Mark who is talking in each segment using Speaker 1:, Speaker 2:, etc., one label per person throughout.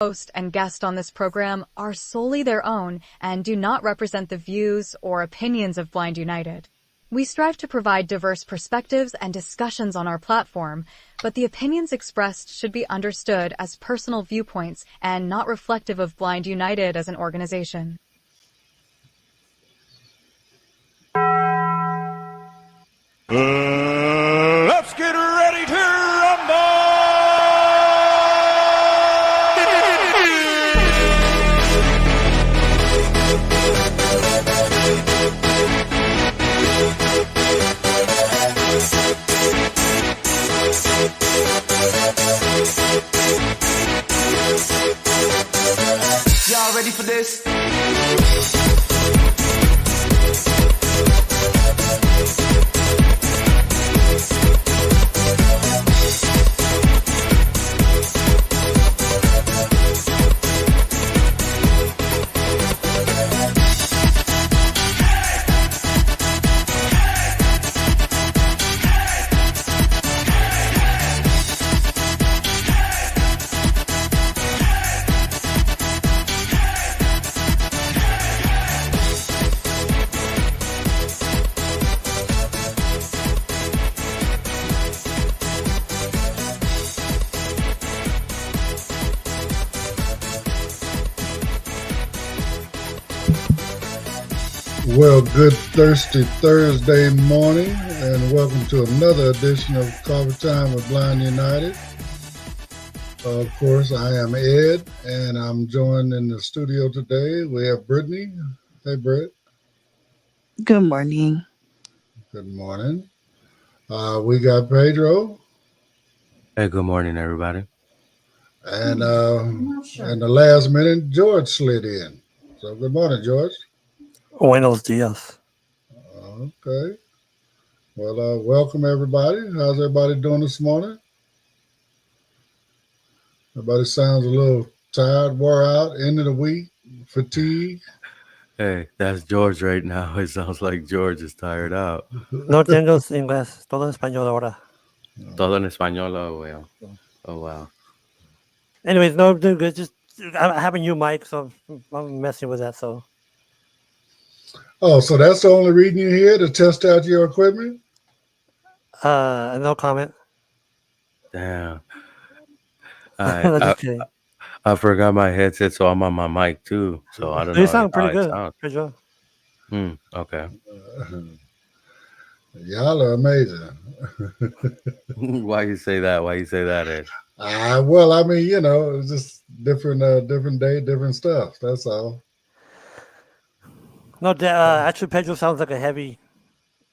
Speaker 1: Host and guest on this program are solely their own and do not represent the views or opinions of Blind United. We strive to provide diverse perspectives and discussions on our platform, but the opinions expressed should be understood as personal viewpoints and not reflective of Blind United as an organization.
Speaker 2: Let's get ready to rumble! Y'all ready for this?
Speaker 3: Well, good thirsty Thursday morning, and welcome to another edition of Coffee Time with Blind United. Of course, I am Ed, and I'm joined in the studio today. We have Brittany. Hey, Britt.
Speaker 4: Good morning.
Speaker 3: Good morning. We got Pedro.
Speaker 5: Hey, good morning, everybody.
Speaker 3: And in the last minute, George slid in. So good morning, George.
Speaker 6: Buenos dias.
Speaker 3: Okay. Well, welcome, everybody. How's everybody doing this morning? Everybody sounds a little tired, wore out, end of the week, fatigue.
Speaker 5: Hey, that's George right now. It sounds like George is tired out.
Speaker 6: No entiendo inglés, todo en español ahora.
Speaker 5: Todo en español, oh, wow.
Speaker 6: Anyways, no, I'm doing good. Just I have a new mic, so I'm messing with that. So.
Speaker 3: Oh, so that's the only reason you're here, to test out your equipment?
Speaker 6: No comment.
Speaker 5: Damn.
Speaker 6: Just kidding.
Speaker 5: I forgot my headset, so I'm on my mic too. So I don't know.
Speaker 6: You sound pretty good. Pedro.
Speaker 5: Okay.
Speaker 3: Y'all are amazing.
Speaker 5: Why you say that? Ed?
Speaker 3: Well, I mean, it's just different day, different stuff. That's all.
Speaker 6: No, actually, Pedro sounds like a heavy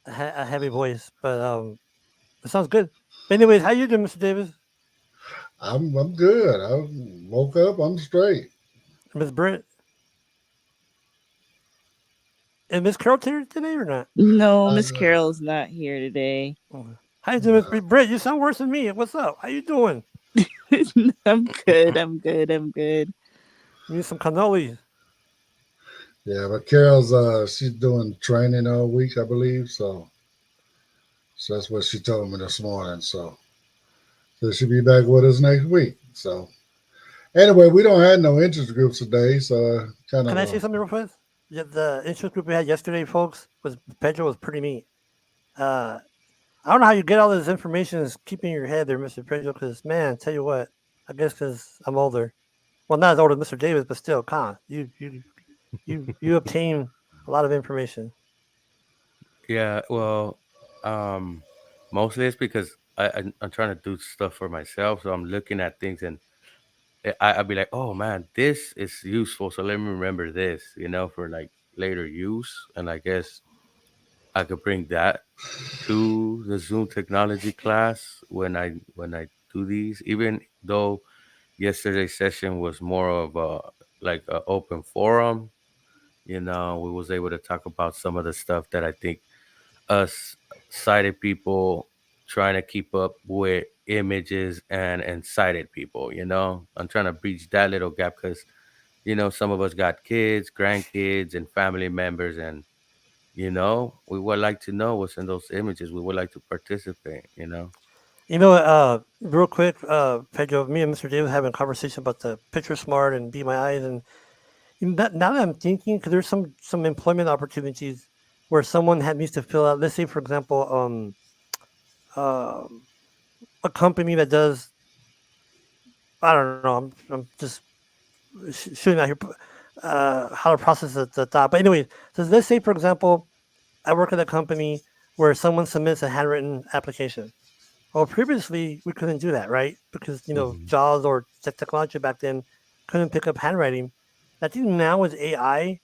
Speaker 6: voice, but it sounds good. But anyways, how you doing, Mr. Davis?
Speaker 3: I'm good. I woke up. I'm straight.
Speaker 6: Miss Britt? Is Miss Carol here today or not?
Speaker 4: No, Miss Carol's not here today.
Speaker 6: How you doing, Miss Britt? You sound worse than me. What's up? How you doing?
Speaker 4: I'm good.
Speaker 6: You need some cannolis.
Speaker 3: Yeah, but Carol's she's doing training all week, I believe. So that's what she told me this morning. So she'll be back with us next week. So anyway, we don't have no interest groups today. So
Speaker 6: Can I say something real quick? Yeah, the interest group we had yesterday, folks, Pedro was pretty neat. I don't know how you get all this information is keeping in your head there, Mr. Pedro, because, man, tell you what, I guess because I'm older. Well, not as old as Mr. Davis, but still, you obtain a lot of information.
Speaker 5: Yeah, well, mostly it's because I'm trying to do stuff for myself, so I'm looking at things and I'll be like, oh man, this is useful, so let me remember this, for like later use. And I guess I could bring that to the Zoom technology class when I do these, even though yesterday's session was more of an open forum. We was able to talk about some of the stuff that I think us sighted people trying to keep up with images and sighted people. I'm trying to bridge that little gap because some of us got kids, grandkids, and family members, and we would like to know what's in those images. We would like to participate.
Speaker 6: Real quick, Pedro, me and Mr. Davis having a conversation about the Picture Smart and Be My Eyes, and now that I'm thinking, because there's some employment opportunities where someone needs to fill out. Let's say, for example, uh, a company that does, I don't know. I'm just shooting out here. How to process the thought. But anyway, so let's say, for example, I work at a company where someone submits a handwritten application. Well, previously we couldn't do that, right? Because
Speaker 5: Hmm.
Speaker 6: JAWS or technology back then couldn't pick up handwriting. I think now with AI,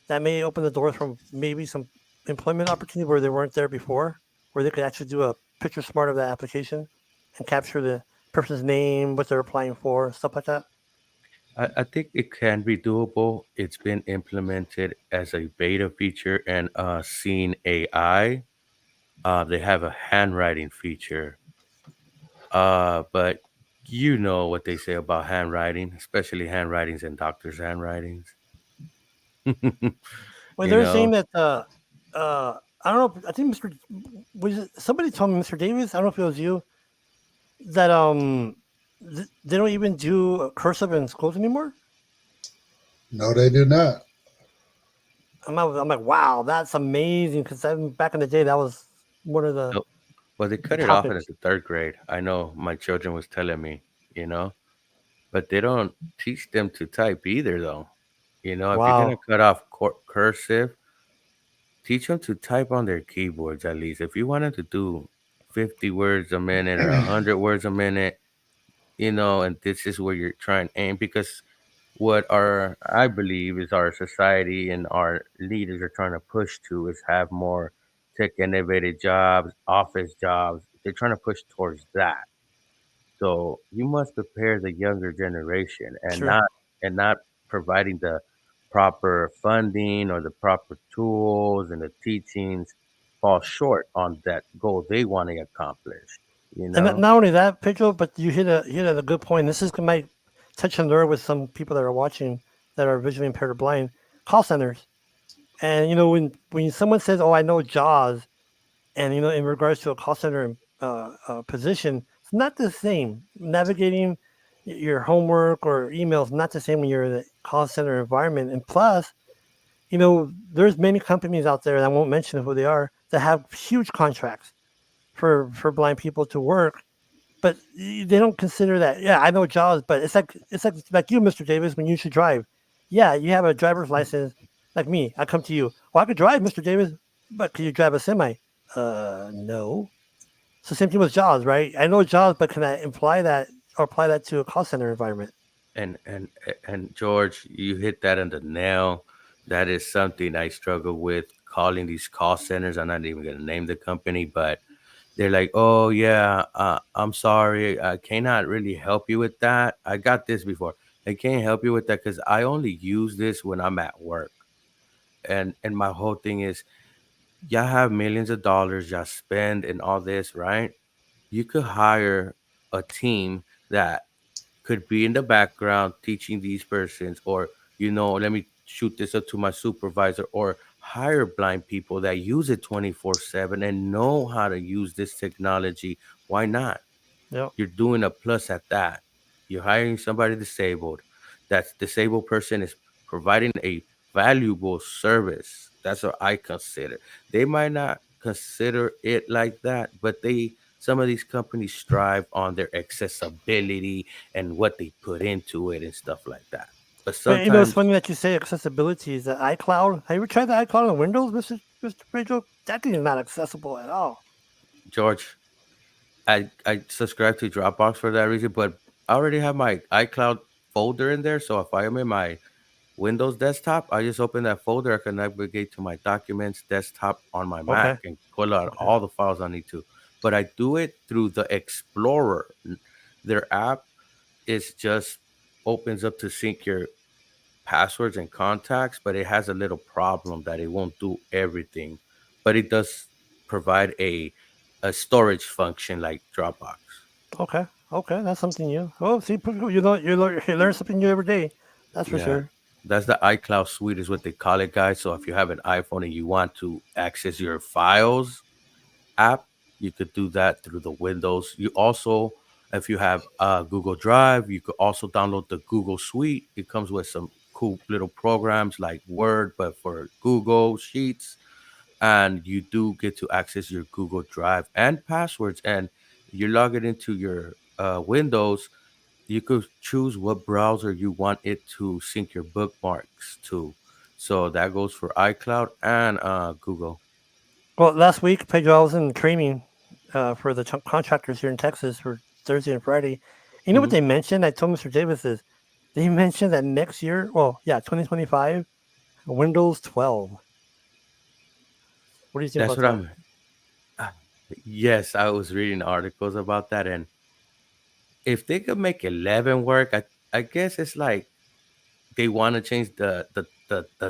Speaker 6: that may open the doors from maybe some employment opportunity where they weren't there before, where they could actually do a picture smart of that application and capture the person's name, what they're applying for, stuff like that.
Speaker 5: I think it can be doable. It's been implemented as a beta feature and Seen AI. They have a handwriting feature. But you know what they say about handwriting, especially handwritings and doctors' handwritings.
Speaker 6: Well,
Speaker 5: You
Speaker 6: they're saying
Speaker 5: know,
Speaker 6: that I don't know. I think Mr. Was it, somebody told me, Mr. Davis. I don't know if it was you, that they don't even do cursive in schools anymore.
Speaker 3: No, they do not.
Speaker 6: I'm like, wow, that's amazing. Because back in the day, that was one of
Speaker 5: no, well, they
Speaker 6: the
Speaker 5: cut it off in
Speaker 6: topics.
Speaker 5: the third grade. I know my children was telling me, you know, but they don't teach them to type either, though. You know, if you're gonna
Speaker 6: Wow,
Speaker 5: cut off cursive, teach them to type on their keyboards at least. If you want them to do 50 words a minute or 100 words a minute, and this is where you're trying to aim because what our I believe is our society and our leaders are trying to push to is have more tech innovative jobs, office jobs. They're trying to push towards that. So you must prepare the younger generation and
Speaker 6: sure.
Speaker 5: not providing the proper funding or the proper tools and the teachings fall short on that goal they want to accomplish, you
Speaker 6: And not
Speaker 5: know?
Speaker 6: not only that, Pedro, but you hit a good point. This is might touch a nerve with some people that are watching that are visually impaired or blind. Call centers, and when someone says, "Oh, I know JAWS," and in regards to a call center position, it's not the same. Navigating your homework or emails not the same when you're in a call center environment. And plus, there's many companies out there, and I won't mention who they are, that have huge contracts for blind people to work, but they don't consider that. Yeah, I know jobs, but it's like you, Mr. Davis, when you should drive. Yeah, you have a driver's license, like me. I come to you. Well, I could drive, Mr. Davis, but can you drive a semi? No. So same thing with jobs, right? I know jobs, but can I imply that or apply that to a call center environment?
Speaker 5: And George, you hit that on the nail. That is something I struggle with calling these call centers. I'm not even gonna name the company, but they're like, "Oh yeah, I'm sorry, I cannot really help you with that. I got this before. I can't help you with that because I only use this when I'm at work." And my whole thing is, y'all have millions of dollars, y'all spend and all this, right? You could hire a team that could be in the background teaching these persons, or let me shoot this up to my supervisor, or hire blind people that use it 24/7 and know how to use this technology. Why not?
Speaker 6: Yep.
Speaker 5: You're doing a plus at that. You're hiring somebody disabled. That disabled person is providing a valuable service. That's what I consider. They might not consider it like that, but some of these companies strive on their accessibility and what they put into it and stuff like that. But
Speaker 6: But it's
Speaker 5: sometimes,
Speaker 6: funny that you say accessibility is the iCloud. Have you ever tried the iCloud on Windows, Mr. Pedro? That thing is not accessible at all.
Speaker 5: George, I subscribe to Dropbox for that reason, but I already have my iCloud folder in there. So if I am in my Windows desktop, I just open that folder. I can navigate to my documents desktop on my
Speaker 6: Okay.
Speaker 5: Mac and pull out
Speaker 6: Okay.
Speaker 5: all the files I need to. But I do it through the Explorer. Their app is just opens up to sync your passwords and contacts, but it has a little problem that it won't do everything. But it does provide a storage function like Dropbox.
Speaker 6: Okay. Okay. That's something new. Oh, see, you learn something new every day. That's for
Speaker 5: Yeah.
Speaker 6: sure.
Speaker 5: That's the iCloud suite is what they call it, guys. So if you have an iPhone and you want to access your files app, You could do that through the Windows. You also, if you have Google Drive, you could also download the Google Suite. It comes with some cool little programs like Word, but for Google Sheets. And you do get to access your Google Drive and passwords. And you log it into your Windows. You could choose what browser you want it to sync your bookmarks to. So that goes for iCloud and Google.
Speaker 6: Well, last week, Pedro, I was in training for the contractors here in Texas for Thursday and Friday. You know what
Speaker 5: Hmm.
Speaker 6: they mentioned? I told Mr. Davis is they mentioned that next year, 2025, Windows 12. What do you think
Speaker 5: That's
Speaker 6: about
Speaker 5: what
Speaker 6: that?
Speaker 5: I'm. ah, Yes, I was reading articles about that, and if they could make 11 work, I guess it's like they want to change the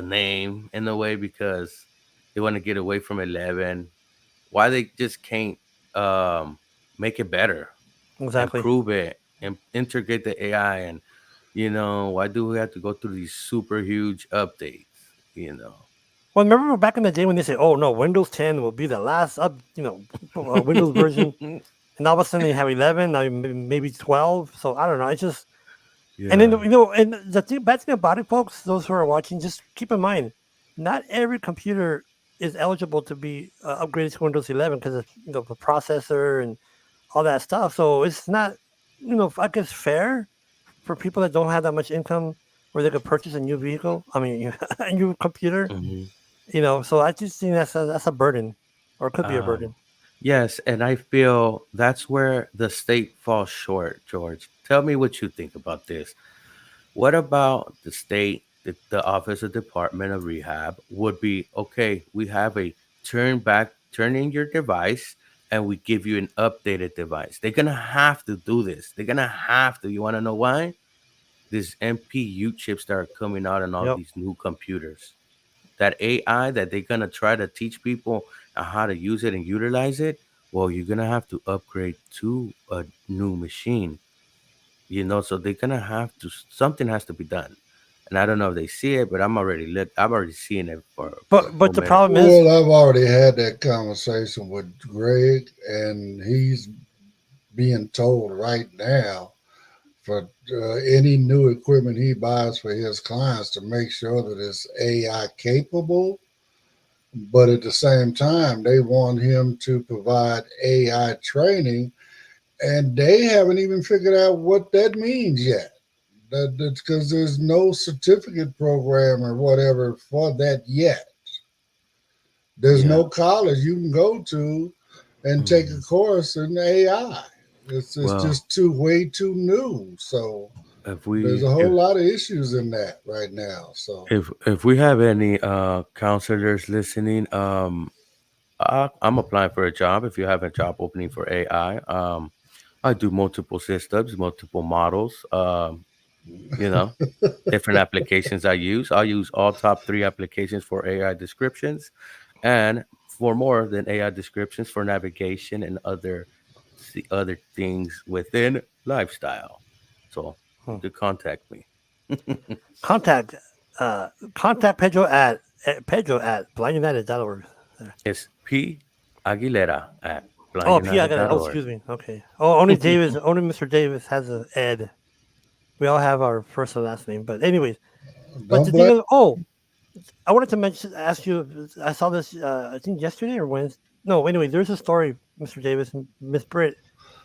Speaker 5: name in a way because they want to get away from 11. Why they just can't um make it better,
Speaker 6: Exactly.
Speaker 5: improve it, and integrate the AI, and why do we have to go through these super huge updates? You know.
Speaker 6: Well, remember back in the day when they said, "Oh no, Windows 10 will be the last Windows version," and all of a sudden they have 11, now maybe 12. So I don't know. It's just and then
Speaker 5: Yeah.
Speaker 6: and the bad thing about it, folks, those who are watching, just keep in mind, not every computer is eligible to be upgraded to Windows 11 because of the processor and all that stuff. So it's not, I guess fair for people that don't have that much income where they could purchase a new vehicle. I mean, a new computer.
Speaker 5: Hmm.
Speaker 6: So I just think that's a burden, or it could be a
Speaker 5: Um,
Speaker 6: burden.
Speaker 5: yes, and I feel that's where the state falls short, George. Tell me what you think about this. What about the state, the Office of Department of Rehab would be okay? We have a turn in your device, and we give you an updated device. They're gonna have to do this. They're gonna have to. You want to know why? These MPU chips that are coming out on all
Speaker 6: Yep.
Speaker 5: these new computers. That AI that they're gonna try to teach people how to use it and utilize it. Well, you're gonna have to upgrade to a new machine. So they're gonna have to. Something has to be done, and I don't know if they see it, but I'm already seeing it for a
Speaker 6: But
Speaker 5: whole
Speaker 6: the
Speaker 5: minute.
Speaker 6: problem is,
Speaker 3: Well, I've already had that conversation with Greg, and he's being told right now for any new equipment he buys for his clients to make sure that it's AI capable. But at the same time, they want him to provide AI training, and they haven't even figured out what that means yet. That's because there's no certificate program or whatever for that yet. There's
Speaker 5: Yeah.
Speaker 3: no college you can go to and take a
Speaker 5: Mhm.
Speaker 3: course in AI. It's
Speaker 5: Well,
Speaker 3: just way too new. So
Speaker 5: if
Speaker 3: there's a
Speaker 5: we
Speaker 3: whole lot of issues in that right now. So
Speaker 5: if we have any counselors listening, I'm applying for a job. If you have a job opening for AI, I do multiple systems, multiple models. You know, different applications I use. I use all top three applications for AI descriptions, and for more than AI descriptions for navigation and other things within lifestyle. So you
Speaker 6: hmm,
Speaker 5: could contact me.
Speaker 6: contact contact Pedro at blindunited.org.
Speaker 5: It's P Aguilera at
Speaker 6: Oh, P, I got it. Oh,
Speaker 5: blindunited.org.
Speaker 6: excuse me. Okay. Oh, only Mr. Davis has a Ed. We all have our first and last name, but anyways. But
Speaker 3: don't
Speaker 6: the thing
Speaker 3: blame.
Speaker 6: is, I wanted to ask you. I saw this. I think yesterday or Wednesday. No, anyway, there's a story, Mr. Davis and Miss Britt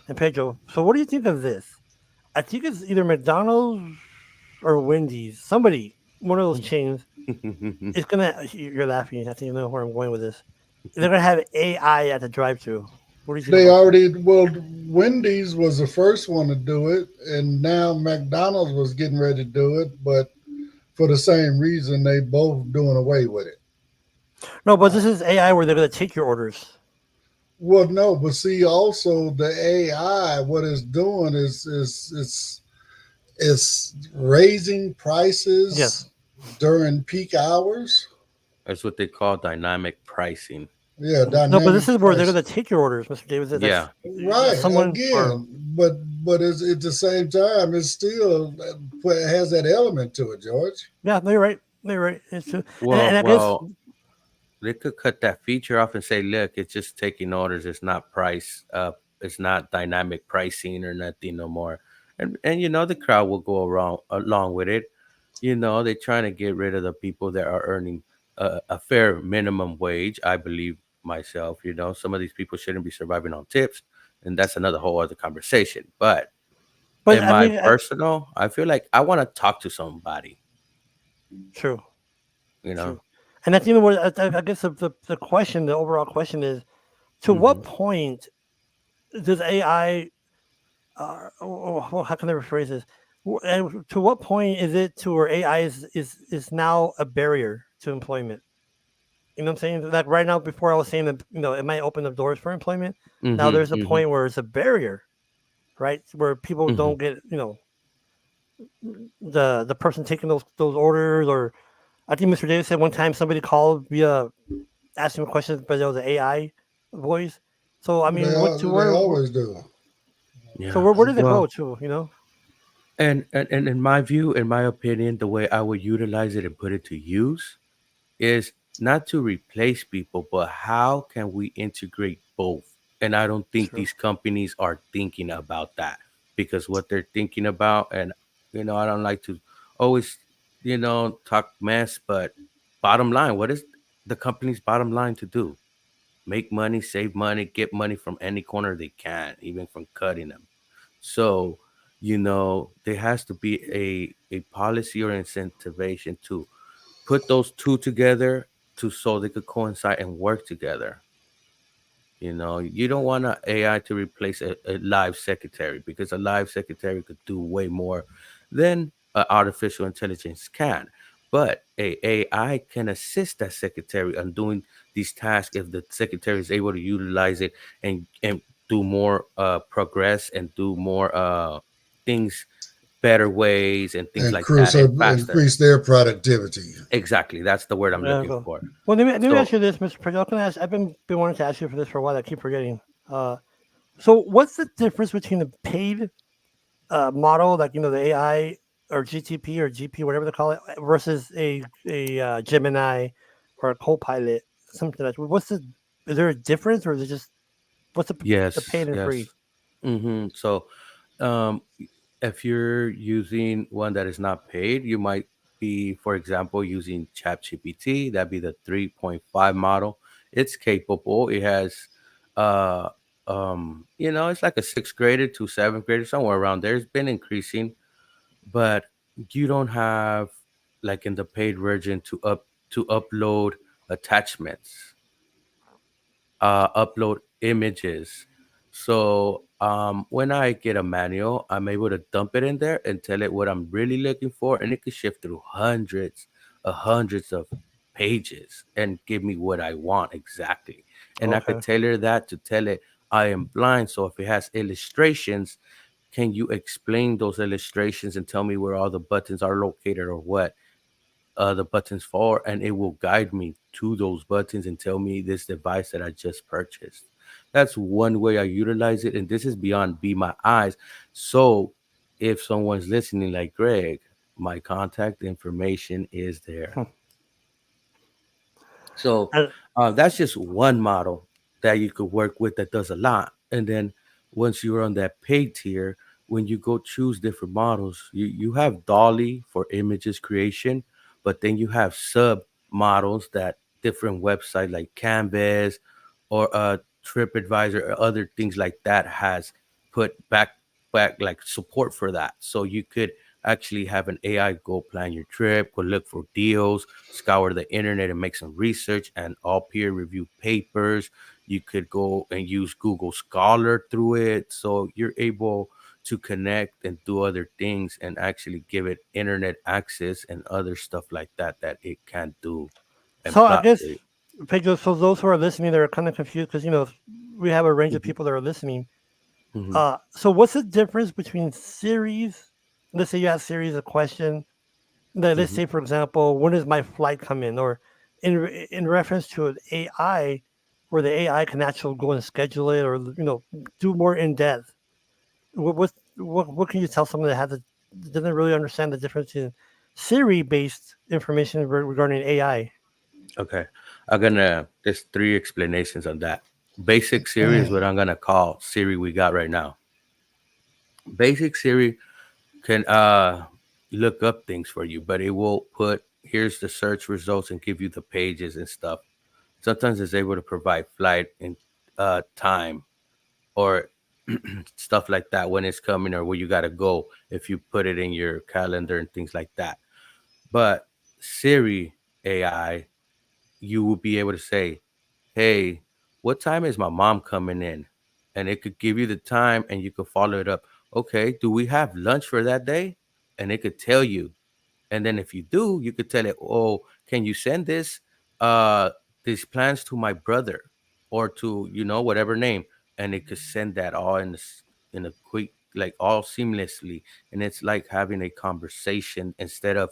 Speaker 6: and Pedro. So, what do you think of this? I think it's either McDonald's or Wendy's. Somebody, one of those chains, is gonna. You're laughing. I think you know where I'm going with this. They're gonna have AI at the drive-through. What do you think
Speaker 3: They
Speaker 6: about that?
Speaker 3: already, well, Wendy's was the first one to do it, and now McDonald's was getting ready to do it, but for the same reason, they both doing away with it.
Speaker 6: No, but this is AI where they're gonna take your orders.
Speaker 3: Well, no, but see, also the AI, what it's doing is raising
Speaker 6: Yes.
Speaker 3: prices during peak hours.
Speaker 5: That's what they call dynamic pricing.
Speaker 3: Yeah,
Speaker 6: No, but
Speaker 3: dynamic
Speaker 6: this is where they're
Speaker 3: price.
Speaker 6: gonna take your orders, Mr. Davis. That's
Speaker 5: Yeah.
Speaker 3: Right.
Speaker 6: someone or
Speaker 3: Again, but it's, at the same time, it's still has that element to it, George.
Speaker 6: yeah. No, you're right. No, you're right. It's true. And
Speaker 5: Well,
Speaker 6: I guess
Speaker 5: well, they could cut that feature off and say, look, it's just taking orders. It's not price. It's not dynamic pricing or nothing no more. And the crowd will go around along with it. They're trying to get rid of the people that are earning a fair minimum wage. I believe myself. Some of these people shouldn't be surviving on tips, and that's another whole other conversation. But
Speaker 6: But
Speaker 5: in
Speaker 6: I
Speaker 5: my
Speaker 6: mean,
Speaker 5: personal, I feel like I want to talk to somebody.
Speaker 6: true,
Speaker 5: You know.
Speaker 6: true. And that's even what I guess the question, the overall question is, to what
Speaker 5: Hmm.
Speaker 6: point does AI, how can I rephrase this? And to what point is it to where AI is now a barrier to employment? You know what I'm saying? Like right now, before I was saying that, it might open up doors for employment. Now
Speaker 5: Hmm.
Speaker 6: there's a
Speaker 5: Hmm.
Speaker 6: point where it's a barrier, right? Where people
Speaker 5: Hmm.
Speaker 6: don't get, the person taking those orders. Or I think Mr. Davis said one time somebody called via asking him questions, but there was an AI voice. So I mean, what to
Speaker 3: They
Speaker 6: where?
Speaker 3: always do.
Speaker 6: So
Speaker 5: Yeah.
Speaker 6: where does it go
Speaker 5: Well,
Speaker 6: to?
Speaker 5: and in my view, in my opinion, the way I would utilize it and put it to use is not to replace people, but how can we integrate both? And I don't think
Speaker 6: True.
Speaker 5: these companies are thinking about that, because what they're thinking about, and I don't like to always, talk mess, but bottom line, what is the company's bottom line to do? Make money, save money, get money from any corner they can, even from cutting them. So, there has to be a policy or incentivization to put those two together to so they could coincide and work together. You don't want an AI to replace a live secretary, because a live secretary could do way more than artificial intelligence can. But a AI can assist that secretary on doing these tasks if the secretary is able to utilize it and do more progress and do more things better ways and things like that
Speaker 3: So
Speaker 5: and faster.
Speaker 3: increase their productivity.
Speaker 5: Exactly, that's the word I'm
Speaker 6: There we
Speaker 5: looking
Speaker 6: go.
Speaker 5: for.
Speaker 6: Well, let me ask
Speaker 5: So
Speaker 6: you this, Mr. Perdue. I've been wanting to ask you for this for a while. I keep forgetting. So what's the difference between the paid model, like the AI or GTP or GP, whatever they call it, versus a Gemini or a Copilot, something like that? Is there a difference, or is it just what's the
Speaker 5: yes,
Speaker 6: paid and free?
Speaker 5: yes. So, um, if you're using one that is not paid, you might be, for example, using ChatGPT. That'd be the 3.5 model. It's capable. It has, uh, it's like a sixth grader to seventh grader, somewhere around there. It's been increasing, but you don't have, like in the paid version, to upload attachments, upload images. So when I get a manual, I'm able to dump it in there and tell it what I'm really looking for, and it can shift through hundreds of pages and give me what I want exactly. And I could
Speaker 6: Okay.
Speaker 5: tailor that to tell it I am blind. So if it has illustrations, can you explain those illustrations and tell me where all the buttons are located or what the buttons for, and it will guide me to those buttons and tell me this device that I just purchased. That's one way I utilize it, and this is beyond Be My Eyes. So if someone's listening, like Greg, my contact information is there. So
Speaker 6: And
Speaker 5: that's just one model that you could work with that does a lot. And then once you're on that paid tier, when you go choose different models, you have Dolly for images creation, but then you have sub models that different websites like Canvas or TripAdvisor or other things like that has put back like support for that. So you could actually have an AI go plan your trip, go look for deals, scour the internet and make some research and all peer review papers. You could go and use Google Scholar through it. So you're able to connect and do other things and actually give it internet access and other stuff like that that it can't do. And
Speaker 6: so I guess,
Speaker 5: it.
Speaker 6: Pedro, so those who are listening, they're kind of confused because we have a range of
Speaker 5: Mhm,
Speaker 6: people that are listening.
Speaker 5: mhm,
Speaker 6: So what's the difference between series? Let's say you have series a question. Let's
Speaker 5: mhm.
Speaker 6: say, for example, when does my flight come in? Or in reference to an AI, where the AI can actually go and schedule it, or do more in depth. What can you tell someone that doesn't really understand the difference in Siri based information regarding AI?
Speaker 5: Okay. There's three explanations on that. Basic Siri is what I'm gonna call Siri we got right now. Basic Siri can look up things for you, but it will put here's the search results and give you the pages and stuff. Sometimes it's able to provide flight and time or stuff like that when it's coming or where you gotta go if you put it in your calendar and things like that. But Siri AI, you will be able to say, hey, what time is my mom coming in? And it could give you the time and you could follow it up. Okay, do we have lunch for that day? And it could tell you. And then if you do, you could tell it, oh, can you send uh these plans to my brother or to, whatever name. And it could send that all in a quick, like all seamlessly. And it's like having a conversation instead of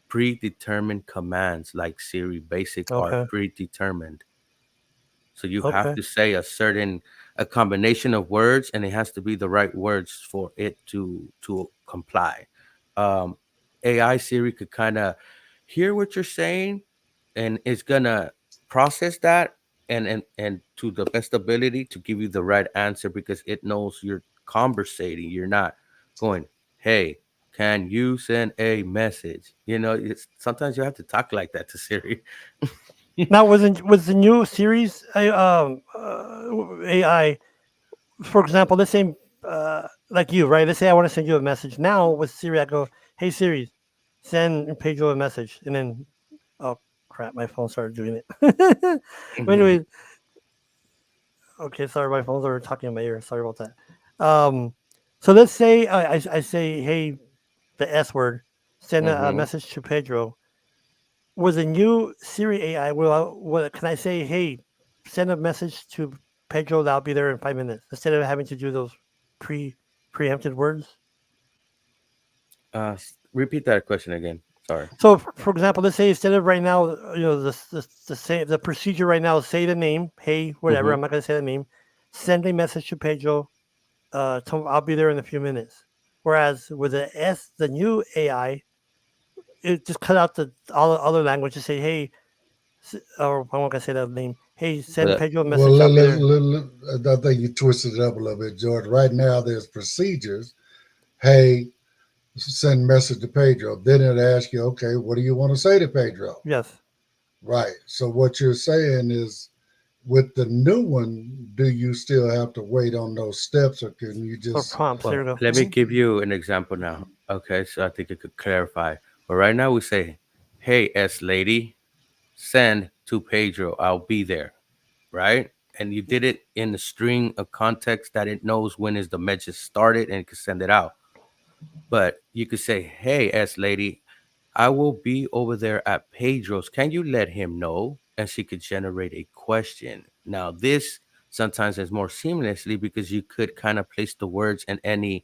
Speaker 5: predetermined commands like Siri Basic are
Speaker 6: Okay.
Speaker 5: predetermined. So you have
Speaker 6: Okay.
Speaker 5: to say a combination of words, and it has to be the right words for it to comply. Um, AI Siri could kind of hear what you're saying, and it's gonna process that and to the best ability to give you the right answer because it knows you're conversating. You're not going, "Hey, can you send a message?" Sometimes you have to talk like that to Siri.
Speaker 6: Now, was the new series AI, for example, let's say like you, right? Let's say I want to send you a message. Now with Siri, I go, "Hey Siri, send Pedro a message," and then oh crap, my phone started doing it. But
Speaker 5: Mhm.
Speaker 6: anyway, okay, sorry, my phones are talking in my ear. Sorry about that. So let's say I say, "Hey, the S word, send a
Speaker 5: Mhm.
Speaker 6: message to Pedro." With a new Siri AI, can I say, "Hey, send a message to Pedro that I'll be there in 5 minutes," instead of having to do those preempted words?
Speaker 5: Repeat that question again. Sorry.
Speaker 6: So, for example, let's say instead of right now, the procedure right now is say the name, hey, whatever.
Speaker 5: Mhm.
Speaker 6: I'm not going to say the name. Send a message to Pedro. I'll be there in a few minutes. Whereas with the new AI, it just cut out all the other language to say, hey, or I'm not going to say that name. Hey, send
Speaker 5: But
Speaker 6: Pedro a
Speaker 3: Well,
Speaker 6: message. I'll be there.
Speaker 3: I think you twisted it up a little bit, George. Right now, there's procedures. Hey, send message to Pedro. Then it asks you, okay, what do you want to say to Pedro?
Speaker 6: Yes.
Speaker 3: Right. So what you're saying is, with the new one, do you still have to wait on those steps, or can you
Speaker 6: Or
Speaker 3: just?
Speaker 6: prompts. There
Speaker 5: well,
Speaker 6: you go.
Speaker 5: let me
Speaker 6: Mhm.
Speaker 5: give you an example now. Okay, so I think it could clarify. But right now we say, "Hey, S lady, send to Pedro. I'll be there." Right? And you did it in the string of context that it knows when is the message started and it can send it out. But you could say, "Hey, S lady, I will be over there at Pedro's. Can you let him know?" And she could generate a question. Now, this sometimes is more seamlessly because you could kind of place the words in any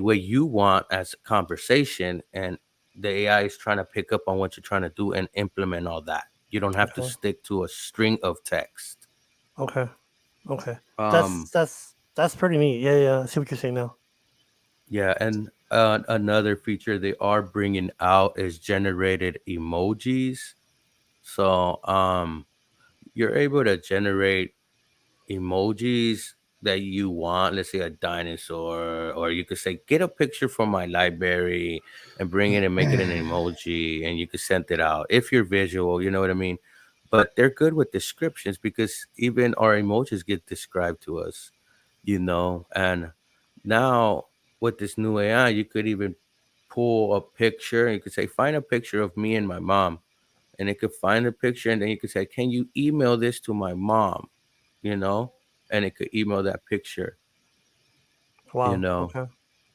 Speaker 5: way you want as a conversation, and the AI is trying to pick up on what you're trying to do and implement all that. You don't have to
Speaker 6: Okay.
Speaker 5: stick to a string of text.
Speaker 6: Okay. Okay.
Speaker 5: Um,
Speaker 6: That's pretty neat. Yeah, yeah. I see what you're saying now.
Speaker 5: yeah, and another feature they are bringing out is generated emojis. So, you're able to generate emojis that you want. Let's say a dinosaur, or you could say, "Get a picture from my library and bring it and make it an emoji," and you could send it out if you're visual. You know what I mean? But they're good with descriptions because even our emojis get described to us. And now with this new AI, you could even pull a picture. And you could say, "Find a picture of me and my mom," and it could find a picture, and then you could say, "Can you email this to my mom?" you know, and it could email that picture, you
Speaker 6: Wow.
Speaker 5: know,
Speaker 6: Okay.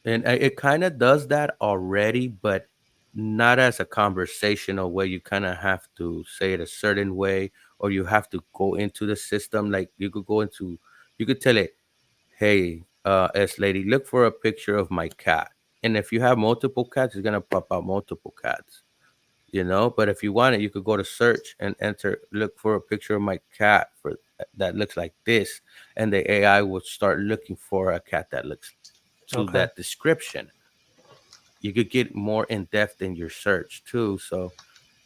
Speaker 5: and it kind of does that already, but not as a conversational way. You kind of have to say it a certain way, or you have to go into the system. Like you could tell it, "Hey, S lady, look for a picture of my cat." And if you have multiple cats, it's gonna pop out multiple cats. But if you want it, you could go to search and look for a picture of my cat that looks like this, and the AI will start looking for a cat that looks to
Speaker 6: Okay.
Speaker 5: that description. You could get more in depth in your search too. So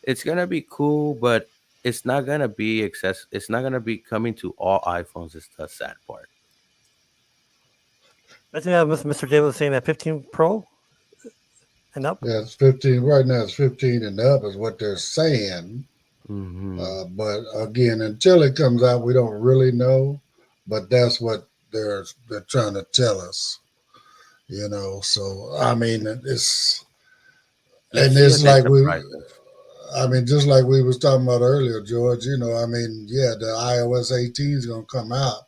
Speaker 5: it's gonna be cool, but it's not gonna be it's not gonna be coming to all iPhones. Is the sad part.
Speaker 6: I think that Mr. David was saying that 15 Pro and up.
Speaker 3: Yeah, it's 15 right now. It's 15 and up is what they're saying. But again, until it comes out, we don't really know. But that's what they're trying to tell us. So I mean, it's
Speaker 5: Let's
Speaker 3: and
Speaker 5: see
Speaker 3: it's
Speaker 5: if they
Speaker 3: like we.
Speaker 5: surprise us.
Speaker 3: I mean, just like we was talking about earlier, George. I mean, yeah, the iOS 18 is going to come out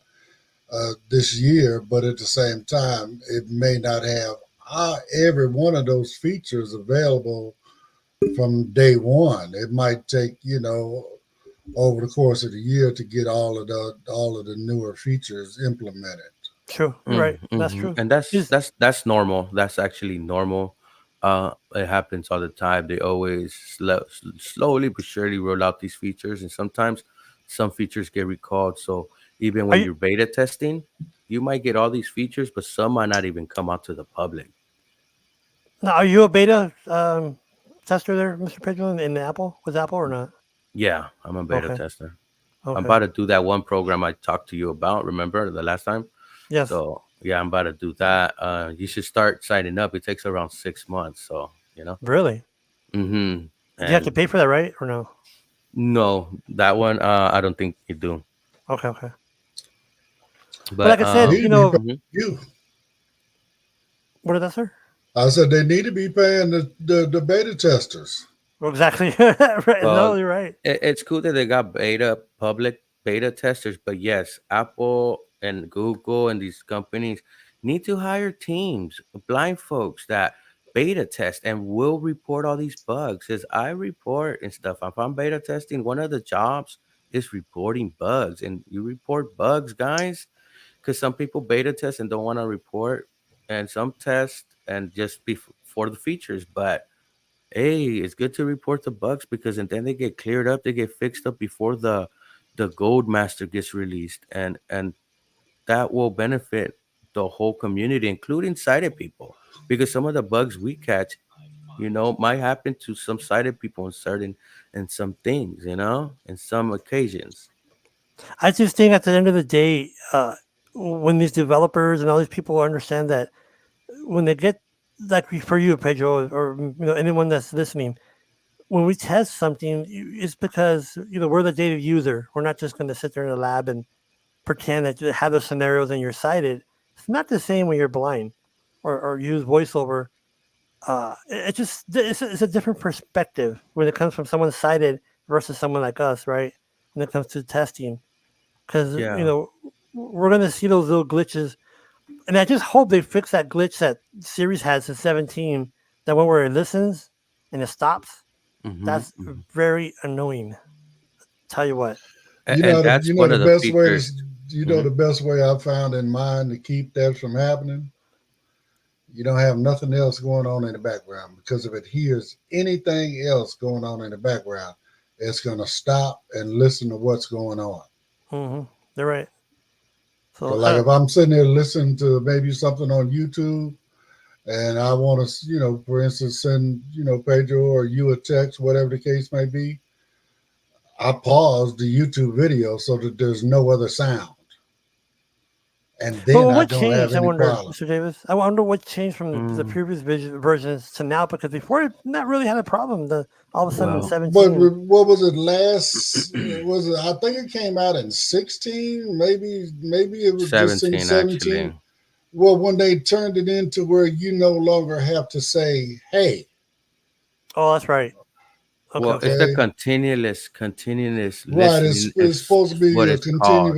Speaker 3: this year, but at the same time, it may not have every one of those features available from day one. It might take over the course of the year to get all of the newer features implemented.
Speaker 6: True, right? That's true.
Speaker 5: And
Speaker 6: Just
Speaker 5: that's normal. That's actually normal. It happens all the time. They always slowly but surely roll out these features, and sometimes some features get recalled. So even
Speaker 6: are
Speaker 5: when
Speaker 6: you
Speaker 5: you're beta testing, you might get all these features, but some might not even come out to the public.
Speaker 6: now? Are you a beta tester there, Mr. Pedro, in Apple with Apple or not?
Speaker 5: Yeah, I'm a beta
Speaker 6: Okay,
Speaker 5: tester. I'm
Speaker 6: okay,
Speaker 5: about to do that one program I talked to you about. Remember the last time?
Speaker 6: yes,
Speaker 5: So yeah, I'm about to do that. You should start signing up. It takes around 6 months. So
Speaker 6: really.
Speaker 5: Mm-hmm.
Speaker 6: Do you have to
Speaker 5: And
Speaker 6: pay for that, right, or no?
Speaker 5: no, that one I don't think you do.
Speaker 6: Okay, okay. But
Speaker 5: But
Speaker 6: like I said,
Speaker 3: Need to be paying
Speaker 5: mhm.
Speaker 3: you.
Speaker 6: what is that, sir?
Speaker 3: I said they need to be paying the beta testers.
Speaker 6: Well, exactly. Right. No,
Speaker 5: Well,
Speaker 6: you're right.
Speaker 5: it's cool that they got public beta testers, but yes, Apple and Google and these companies need to hire teams, blind folks that beta test and will report all these bugs. As I report and stuff, if I'm beta testing, one of the jobs is reporting bugs, and you report bugs, guys, because some people beta test and don't want to report, and some test and just be for the features, but hey, it's good to report the bugs because and then they get cleared up, they get fixed up before the gold master gets released, and that will benefit the whole community, including sighted people, because some of the bugs we catch, might happen to some sighted people in certain and some things, in some occasions.
Speaker 6: I just think at the end of the day, when these developers and all these people understand that when they get like for you, Pedro, or anyone that's listening, when we test something, it's because we're the data user. We're not just going to sit there in a lab and pretend that you have those scenarios and you're sighted. It's not the same when you're blind or use voiceover. It's a different perspective when it comes from someone sighted versus someone like us, right? When it comes to testing, because
Speaker 5: Yeah.
Speaker 6: we're going to see those little glitches, and I just hope they fix that glitch that Series has in 17. That one where it listens and it stops.
Speaker 5: hmm
Speaker 6: That's very annoying. Tell you what.
Speaker 5: and that's one
Speaker 3: The
Speaker 5: of the
Speaker 3: best way
Speaker 5: features.
Speaker 3: the best way I found in mind to keep that from happening. You don't have nothing else going on in the background, because if it hears anything else going on in the background, it's going to stop and listen to what's going on.
Speaker 6: They're right.
Speaker 3: So,
Speaker 6: So,
Speaker 3: like if I'm sitting there listening to maybe something on YouTube, and I want to, for instance, send Pedro or you a text, whatever the case may be, I pause the YouTube video so that there's no other sound, and
Speaker 6: but
Speaker 3: then I
Speaker 6: what
Speaker 3: don't have
Speaker 6: changed? I
Speaker 3: any
Speaker 6: wonder,
Speaker 3: problem.
Speaker 6: Mr. Davis. I wonder what changed from the
Speaker 5: Mm,
Speaker 6: previous versions to now, because before it not really had a problem. All of a sudden, in
Speaker 5: well,
Speaker 3: But
Speaker 6: 17.
Speaker 3: what was it last? Was it? I think it came out in 16. Maybe it was just in
Speaker 5: 17
Speaker 3: 17.
Speaker 5: actually.
Speaker 3: Well, when they turned it into where you no longer have to say "Hey,"
Speaker 6: Oh, that's right. Okay,
Speaker 5: Well, it's
Speaker 6: okay.
Speaker 5: the
Speaker 3: okay,
Speaker 5: continuous
Speaker 3: right?
Speaker 5: listening
Speaker 3: It's supposed to be
Speaker 5: what
Speaker 3: a
Speaker 5: it's called.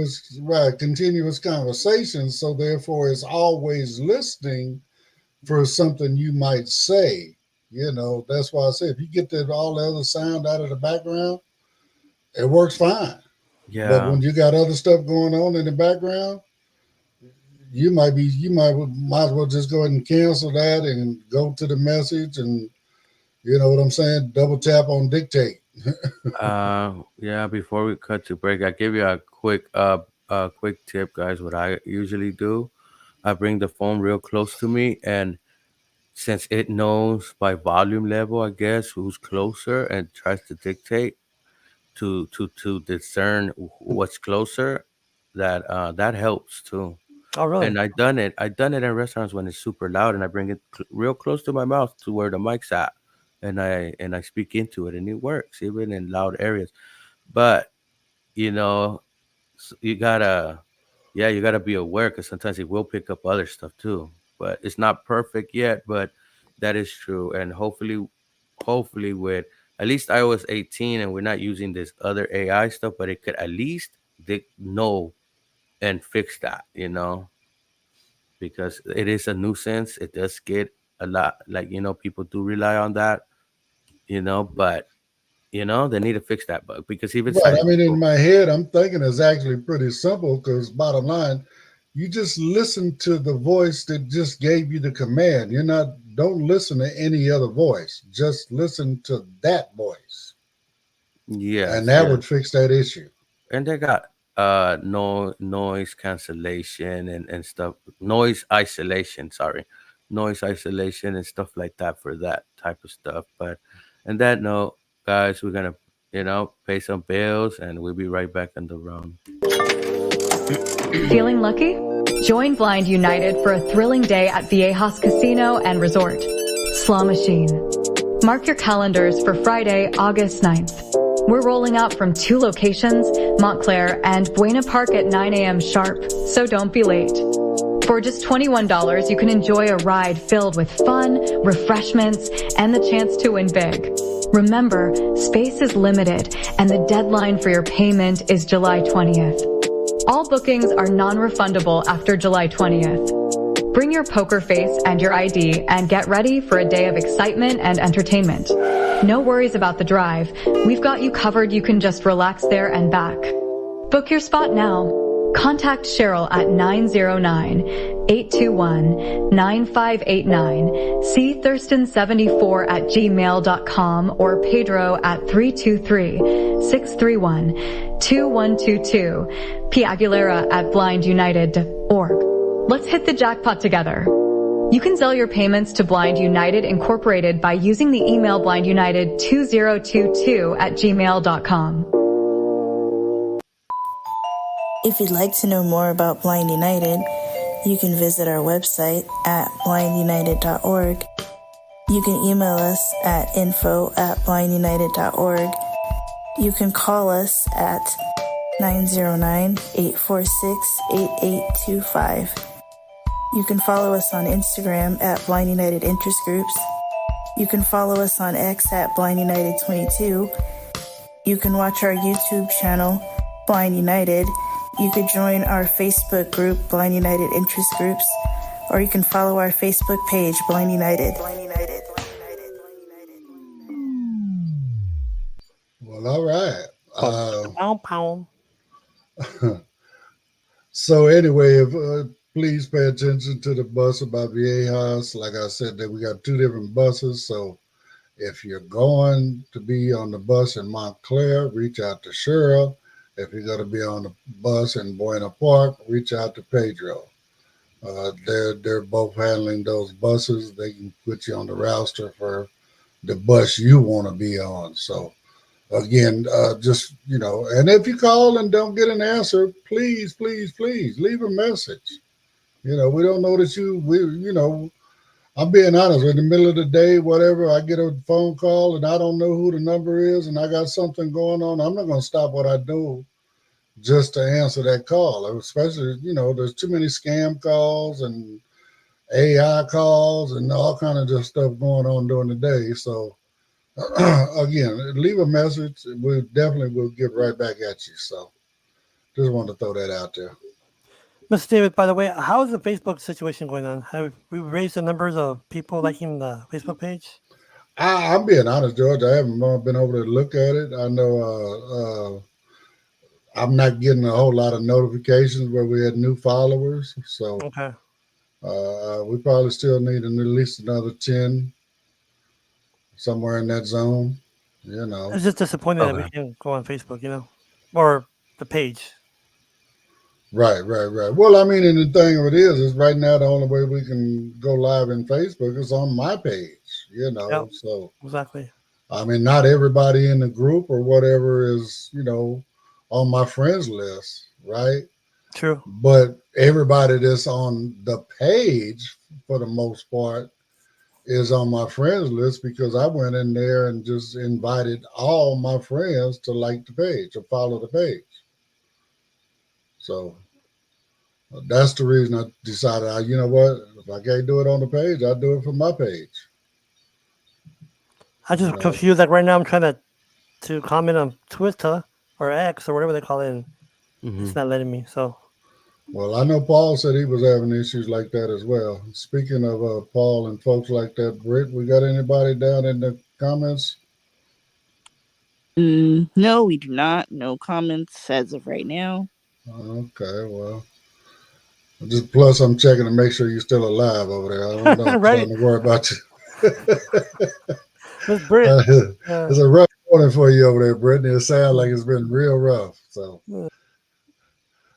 Speaker 3: continuous conversation. So therefore, it's always listening for something you might say. That's why I say if you get all the other sound out of the background, it works fine. But
Speaker 5: Yeah.
Speaker 3: when you got other stuff going on in the background, might as well just go ahead and cancel that and go to the message, and you know what I'm saying, double tap on dictate.
Speaker 5: Yeah, before we cut to break, I give you a quick tip, guys. What I usually do, I bring the phone real close to me, and since it knows by volume level, I guess, who's closer and tries to dictate, to discern what's closer, that helps too.
Speaker 6: Oh, really?
Speaker 5: And I done it in restaurants when it's super loud, and I bring it real close to my mouth to where the mic's at, and I speak into it, and it works even in loud areas. But you know, you gotta, yeah, you gotta be aware because sometimes it will pick up other stuff too. But it's not perfect yet, but that is true, and hopefully with at least iOS 18, and we're not using this other AI stuff, but it could at least know and fix that, because it is a nuisance. It does get a lot, like, people do rely on that, but they need to fix that bug because even
Speaker 3: Right. I mean, in
Speaker 5: people,
Speaker 3: my head, I'm thinking it's actually pretty simple because bottom line, you just listen to the voice that just gave you the command. Don't listen to any other voice. Just listen to that voice. And
Speaker 5: yes,
Speaker 3: that
Speaker 5: yes,
Speaker 3: would fix that issue.
Speaker 5: and they got no noise cancellation and stuff, noise isolation, sorry, noise isolation and stuff like that for that type of stuff. But on that note, guys, we're gonna pay some bills, and we'll be right back on the round.
Speaker 1: Feeling lucky? Join Blind United for a thrilling day at Viejas Casino and Resort. Slaw Machine. Mark your calendars for Friday, August 9th. We're rolling out from 2 locations, Montclair and Buena Park at 9 a.m. sharp, so don't be late. For just $21, you can enjoy a ride filled with fun, refreshments, and the chance to win big. Remember, space is limited, and the deadline for your payment is July 20th. All bookings are non-refundable after July 20th. Bring your poker face and your ID and get ready for a day of excitement and entertainment. No worries about the drive. We've got you covered. You can just relax there and back. Book your spot now. Contact Cheryl at 909-821-9589, cthurston74@gmail.com, or Pedro at 323-631-2122, P. Aguilera at blindunited.org. Let's hit the jackpot together. You can sell your payments to Blind United Incorporated by using the email blindunited2022@gmail.com.
Speaker 7: If you'd like to know more about Blind United, you can visit our website at blindunited.org. You can email us at info@blindunited.org. You can call us at 909-846-8825. You can follow us on Instagram at Blind United Interest Groups. You can follow us on X at Blind United 22. You can watch our YouTube channel, Blind United. You could join our Facebook group, Blind United Interest Groups, or you can follow our Facebook page, Blind United.
Speaker 3: Well, all right.
Speaker 6: Pow.
Speaker 3: So anyway, please pay attention to the bus about Viejas. Like I said, that we got 2 different buses. So if you're going to be on the bus in Montclair, reach out to Cheryl. If you're going to be on the bus in Buena Park, reach out to Pedro. They're both handling those buses. They can put you on the roster for the bus you want to be on. So again, just, and if you call and don't get an answer, please leave a message. We don't know that I'm being honest, in the middle of the day, whatever, I get a phone call and I don't know who the number is and I got something going on. I'm not going to stop what I do just to answer that call, especially, there's too many scam calls and AI calls and all kind of just stuff going on during the day. So again, leave a message. We definitely will get right back at you. So just wanted to throw that out there.
Speaker 6: Mr. David, by the way, how is the Facebook situation going on? Have we raised the numbers of people liking the Facebook page?
Speaker 3: I'm being honest, George. I haven't been over to look at it. I know I'm not getting a whole lot of notifications where we had new followers. So
Speaker 6: Okay.
Speaker 3: We probably still need at least another 10 somewhere in that zone.
Speaker 6: It's just disappointing that we can't go on Facebook, or the page.
Speaker 3: Right. Well, I mean, and the thing of it is right now the only way we can go live in Facebook is on my page,
Speaker 6: Yep.
Speaker 3: So
Speaker 6: Exactly.
Speaker 3: I mean, not everybody in the group or whatever is, on my friends list, right?
Speaker 6: True.
Speaker 3: But everybody that's on the page, for the most part, is on my friends list because I went in there and just invited all my friends to like the page or follow the page. So that's the reason I decided, you know what, if I can't do it on the page, I'll do it from my page.
Speaker 6: I'm just confused. Like right now, I'm trying to comment on Twitter or X or whatever they call it, and it's not letting me. So,
Speaker 3: well, I know Paul said he was having issues like that as well. Speaking of Paul and folks like that, Britt, we got anybody down in the comments?
Speaker 4: No, we do not. No comments as of right now.
Speaker 3: Okay, well, just plus I'm checking to make sure you're still alive over there. I don't know.
Speaker 6: Right.
Speaker 3: Trying to worry about you.
Speaker 6: Miss Britt,
Speaker 3: it's a rough morning for you over there, Brittany. It sounds like it's been real rough. So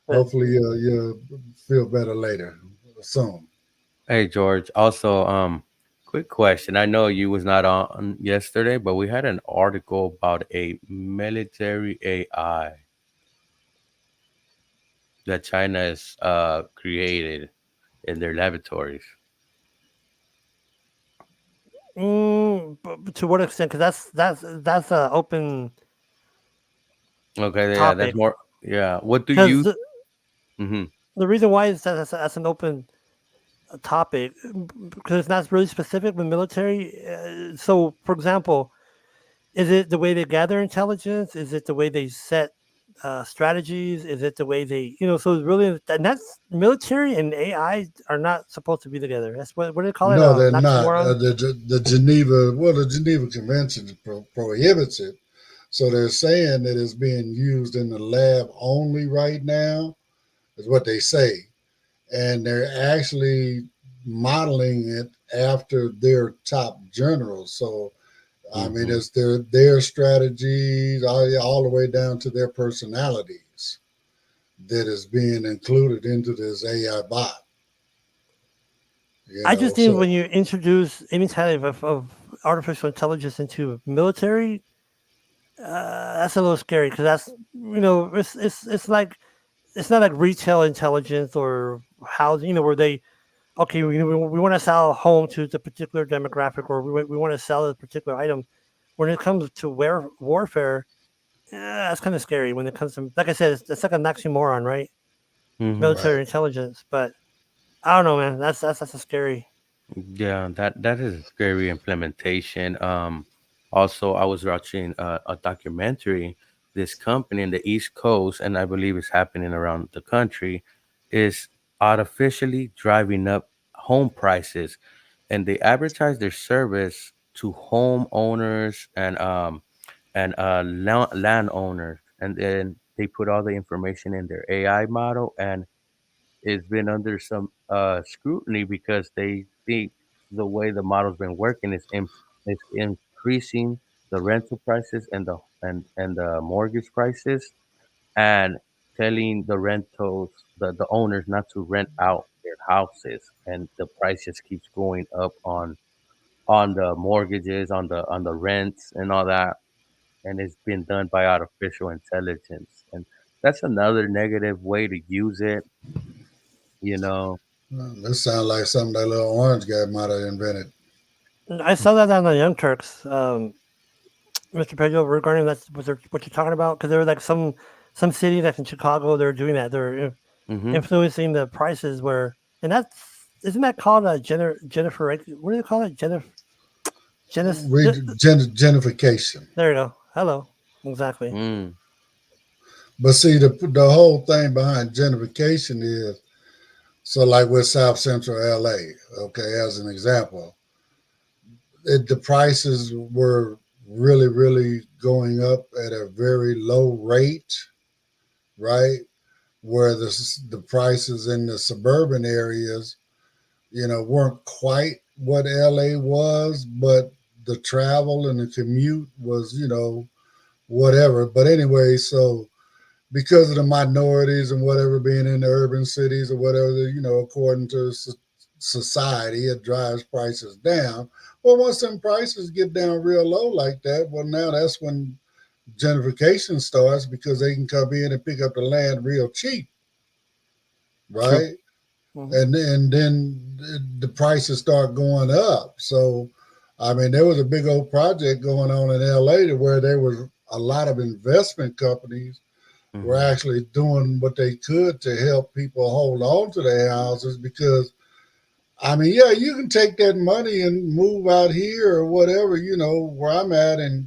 Speaker 3: hopefully you'll feel better later, soon.
Speaker 5: Hey George. Also, quick question. I know you was not on yesterday, but we had an article about a military AI that China has created in their laboratories.
Speaker 6: but to what extent? Because that's an open.
Speaker 5: Okay, yeah,
Speaker 6: topic.
Speaker 5: that's more. Yeah, what do
Speaker 6: 'Cause
Speaker 5: you?
Speaker 6: The reason why is that that's an open topic because it's not really specific with military. So, for example, is it the way they gather intelligence? Is it the way they set strategies? Is it the way they, so it's really, and that's military and AI are not supposed to be together. That's what do they call it?
Speaker 3: No, they're not.
Speaker 6: Oxymoron?
Speaker 3: The Geneva Convention prohibits it. So they're saying that it's being used in the lab only right now, is what they say. And they're actually modeling it after their top generals. So, I mean, it's their strategies all the way down to their personalities that is being included into this AI bot.
Speaker 6: I just think when you introduce any type of artificial intelligence into military, that's a little scary because that's it's like it's not like retail intelligence or housing, where they we want to sell a home to the particular demographic or we want to sell a particular item. When it comes to warfare, that's kind of scary. When it comes to, like I said, it's like an oxymoron, right? Military intelligence, but I don't know, man. That's a scary.
Speaker 5: Yeah, that is a scary implementation. Also, I was watching a documentary. This company in the East Coast, and I believe it's happening around the country, is artificially driving up home prices, and they advertise their service to homeowners and landowners, and then they put all the information in their AI model, and it's been under some scrutiny because they think the way the model's been working is increasing the rental prices and the mortgage prices and telling the rentals the owners not to rent out their houses, and the price just keeps going up on the mortgages, on the rents and all that, and it's been done by artificial intelligence, and that's another negative way to use it, you know.
Speaker 3: This sounds like something that little orange guy might have invented.
Speaker 6: I saw that on the Young Turks, Mr. Pedro, regarding what you're talking about, because there were like some cities like in Chicago, they're doing that. They're influencing the prices and isn't that called a Jennifer? What do they call it?
Speaker 3: Gentrification.
Speaker 6: There you go. Hello. Exactly.
Speaker 3: But see, the whole thing behind gentrification is, so like with South Central LA, okay, as an example, the prices were really, really going up at a very low rate, right? Where the prices in the suburban areas, weren't quite what LA was, but the travel and the commute was, whatever. But anyway, so because of the minorities and whatever being in the urban cities or whatever, according to society, it drives prices down. Well, once some prices get down real low like that, well, now that's when gentrification starts because they can come in and pick up the land real cheap,
Speaker 6: True.
Speaker 3: right? And then the prices start going up. So, I mean, there was a big old project going on in LA where there was a lot of investment companies were actually doing what they could to help people hold on to their houses because, I mean, yeah, you can take that money and move out here or whatever, where I'm at. And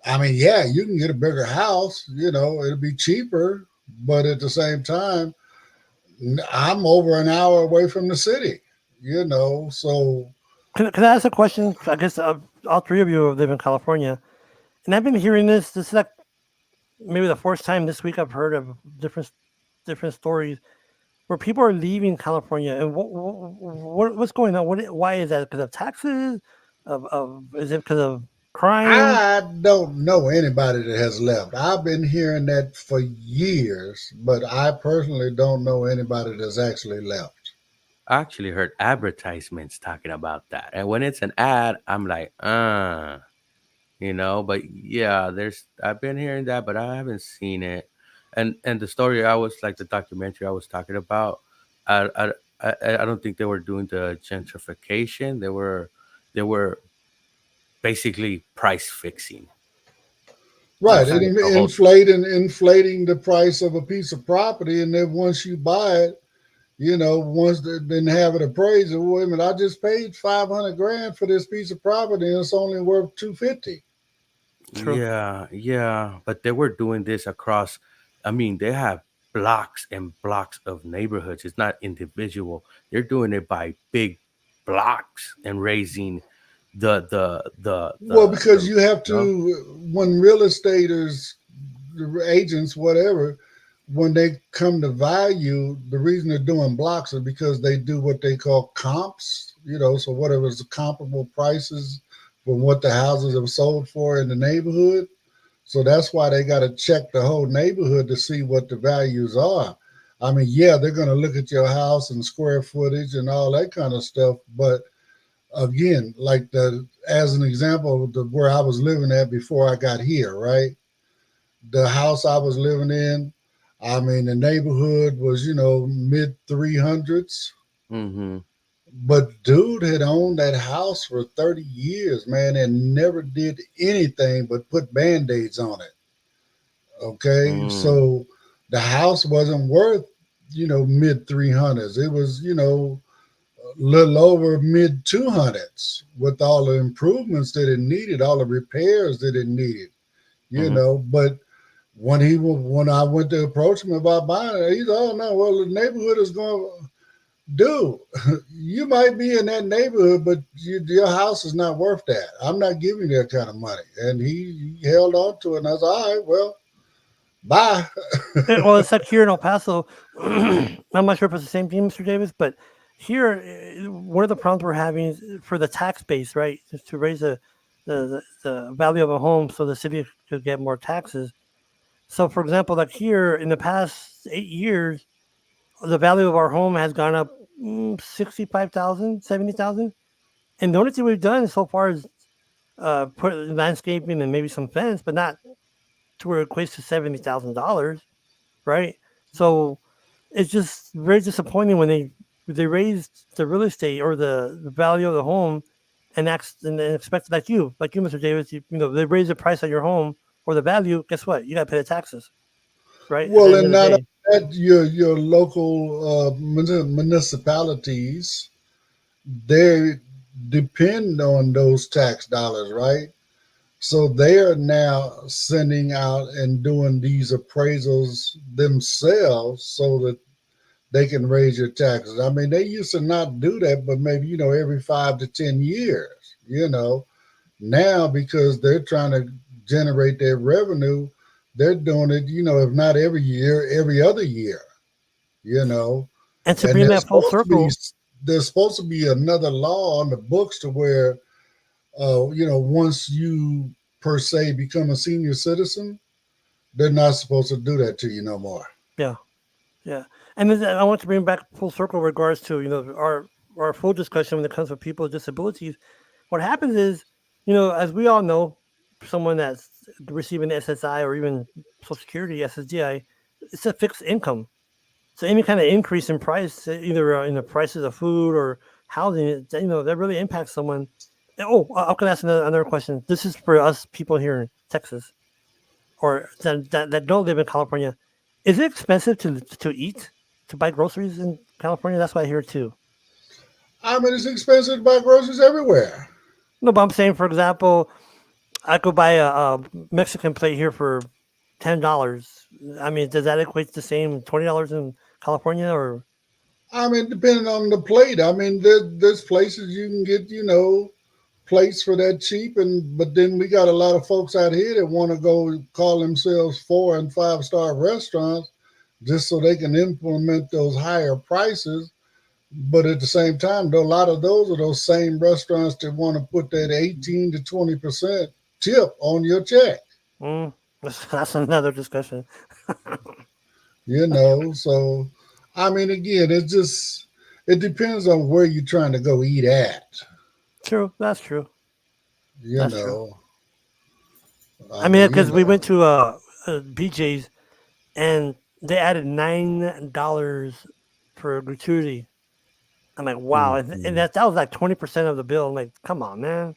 Speaker 3: I mean, yeah, you can get a bigger house, it'll be cheaper. But at the same time, I'm over an hour away from the city, so.
Speaker 6: Can I ask a question? I guess all three of you live in California. And I've been hearing this. This is like maybe the fourth time this week I've heard of different stories where people are leaving California. And what's going on? Why is that? Because of taxes? Is it because of crime?
Speaker 3: I don't know anybody that has left. I've been hearing that for years, but I personally don't know anybody that's actually left.
Speaker 5: I actually heard advertisements talking about that. And when it's an ad, I'm like, but yeah, I've been hearing that, but I haven't seen it. And the story the documentary I was talking about, I don't think they were doing the gentrification. They were basically price fixing.
Speaker 3: Right. Inflating the price of a piece of property. And then once you buy it, once they didn't have it appraised, wait a minute, I just paid $500,000 for this piece of property and it's only worth $250,000.
Speaker 6: True.
Speaker 5: Yeah. But they were doing this across, they have blocks and blocks of neighborhoods. It's not individual. They're doing it by big blocks and raising
Speaker 3: because you have to, when real estaters, the agents, whatever, when they come to value, the reason they're doing blocks is because they do what they call comps, so whatever's the comparable prices from what the houses have sold for in the neighborhood. So that's why they got to check the whole neighborhood to see what the values are. I mean, yeah, they're going to look at your house and square footage and all that kind of stuff. But again, as an example, where I was living at before I got here, right? The house I was living in, the neighborhood was, mid 300s. But dude had owned that house for 30 years, man, and never did anything but put Band-Aids on it. Okay. So the house wasn't worth, mid 300s. It was, a little over mid 200s with all the improvements that it needed, all the repairs that it needed, but when I went to approach him about buying it, he said, oh no, well, the neighborhood is going, dude, you might be in that neighborhood, but your house is not worth that. I'm not giving you that kind of money. And he held on to it. And I was all right, well, bye.
Speaker 6: Well, it's like here in El Paso. I'm not sure if it's the same thing, Mr. Davis, but here, one of the problems we're having is for the tax base, right? Is to raise the value of a home so the city could get more taxes. So, for example, like here in the past 8 years, the value of our home has gone up 65,000, 70,000. And the only thing we've done so far is put landscaping and maybe some fence, but not to where it equates to $70,000, right? So it's just very disappointing when they raised the real estate or the value of the home and expect like you, Mr. Davis, they raise the price of your home or the value. Guess what? You got to pay the taxes, right?
Speaker 3: Well, and not that your local municipalities, they depend on those tax dollars, right? So they are now sending out and doing these appraisals themselves so that they can raise your taxes. They used to not do that, but maybe, every 5 to 10 years, now because they're trying to generate their revenue, they're doing it, if not every year, every other year,
Speaker 6: And to bring that full circle,
Speaker 3: there's supposed to be another law on the books to where, once you per se become a senior citizen, they're not supposed to do that to you no more.
Speaker 6: Yeah. And then I want to bring back full circle in regards to, or full discussion when it comes to people with disabilities. What happens is, you know, as we all know, someone that's receiving SSI or even Social Security, SSDI, it's a fixed income. So any kind of increase in price, either in the prices of food or housing, you know, that really impacts someone. Oh, I can ask another question. This is for us people here in Texas, or that don't live in California. Is it expensive to eat, to buy groceries in California? That's what I hear too.
Speaker 3: I mean, it's expensive to buy groceries everywhere.
Speaker 6: No, but I'm saying, for example, I could buy a Mexican plate here for $10. I mean, does that equate to the same $20 in California? Or
Speaker 3: I mean, depending on the plate. I mean, there's places you can get, plates for that cheap, but then we got a lot of folks out here that want to go call themselves 4 and 5 star restaurants just so they can implement those higher prices. But at the same time, though, a lot of those are those same restaurants that want to put that 18 to 20% tip on your check.
Speaker 6: That's another discussion.
Speaker 3: So I mean, again, it depends on where you're trying to go eat at.
Speaker 6: True, that's true.
Speaker 3: That's
Speaker 6: true.
Speaker 3: I
Speaker 6: mean,
Speaker 3: mean,
Speaker 6: because we went to BJ's and they added $9 for gratuity. I'm like, wow, and that was like 20% of the bill. I'm like, come on, man.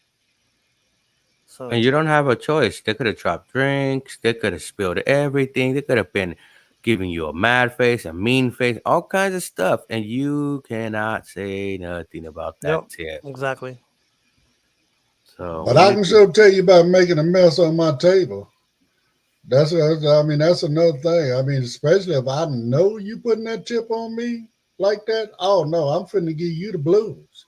Speaker 6: So
Speaker 5: And you don't have a choice. They could have dropped drinks. They could have spilled everything. They could have been giving you a mad face, a mean face, all kinds of stuff, and you cannot say nothing about that tip.
Speaker 6: Exactly.
Speaker 5: So,
Speaker 3: but I can still tell you about making a mess on my table. That's another thing. I mean, especially if I know you putting that tip on me like that. Oh no, I'm finna give you the blues.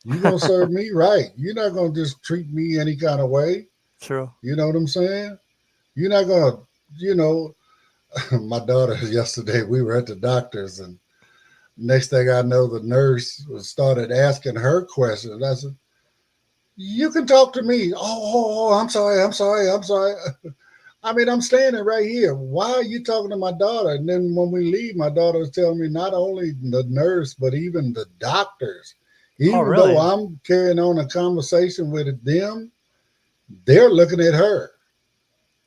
Speaker 3: You're gonna serve me right. You're not gonna just treat me any kind of way.
Speaker 6: True.
Speaker 3: You know what I'm saying? You're not gonna, my daughter yesterday, we were at the doctor's, and next thing I know, the nurse started asking her questions. I said, "You can talk to me." Oh, I'm sorry. I mean, I'm standing right here. Why are you talking to my daughter? And then when we leave, my daughter was telling me not only the nurse, but even the doctors. Even though I'm carrying on a conversation with them, they're looking at her.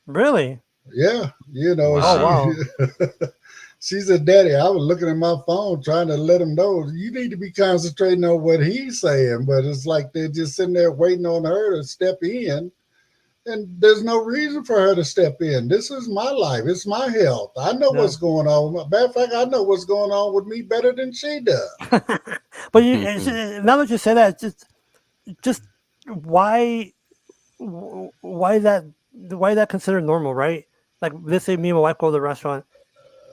Speaker 6: Really?
Speaker 3: Yeah.
Speaker 6: Wow.
Speaker 3: She said, "Daddy, I was looking at my phone trying to let him know you need to be concentrating on what he's saying." But it's like they're just sitting there waiting on her to step in. And there's no reason for her to step in. This is my life. It's my health. I know what's going on. Matter of fact, I know what's going on with me better than she does.
Speaker 6: But now that you say that, just why is that considered normal, right? Like, let's say me and my wife go to the restaurant,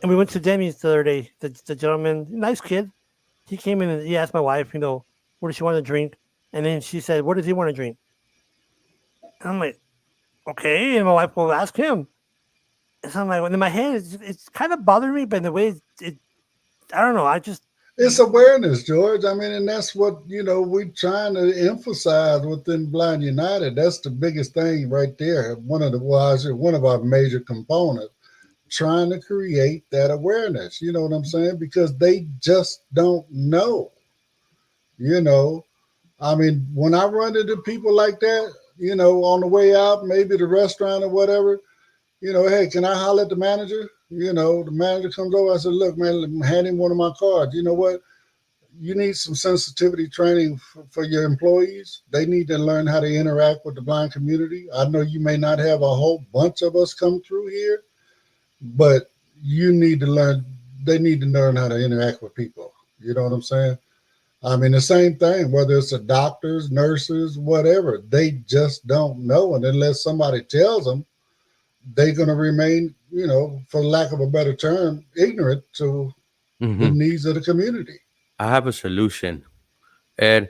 Speaker 6: and we went to Demi's the other day. The gentleman, nice kid, he came in and he asked my wife, what does she want to drink? And then she said, "What does he want to drink?" And I'm like, okay. And my wife will ask him. And so I'm like, in my head, it's kind of bothering me, but in the way I don't know.
Speaker 3: It's awareness, George. I mean, and that's what, we're trying to emphasize within Blind United. That's the biggest thing right there. One of our major components, trying to create that awareness. You know what I'm saying? Because they just don't know. I mean, when I run into people like that, on the way out, maybe the restaurant or whatever, hey, can I holler at the manager? The manager comes over. I said, "Look, man, I'm handing one of my cards. You know what? You need some sensitivity training for your employees. They need to learn how to interact with the blind community. I know you may not have a whole bunch of us come through here, but you need to learn. They need to learn how to interact with people." You know what I'm saying? I mean, the same thing, whether it's the doctors, nurses, whatever, they just don't know. And unless somebody tells them, they're going to remain, for lack of a better term, ignorant to the needs of the community.
Speaker 5: I have a solution. And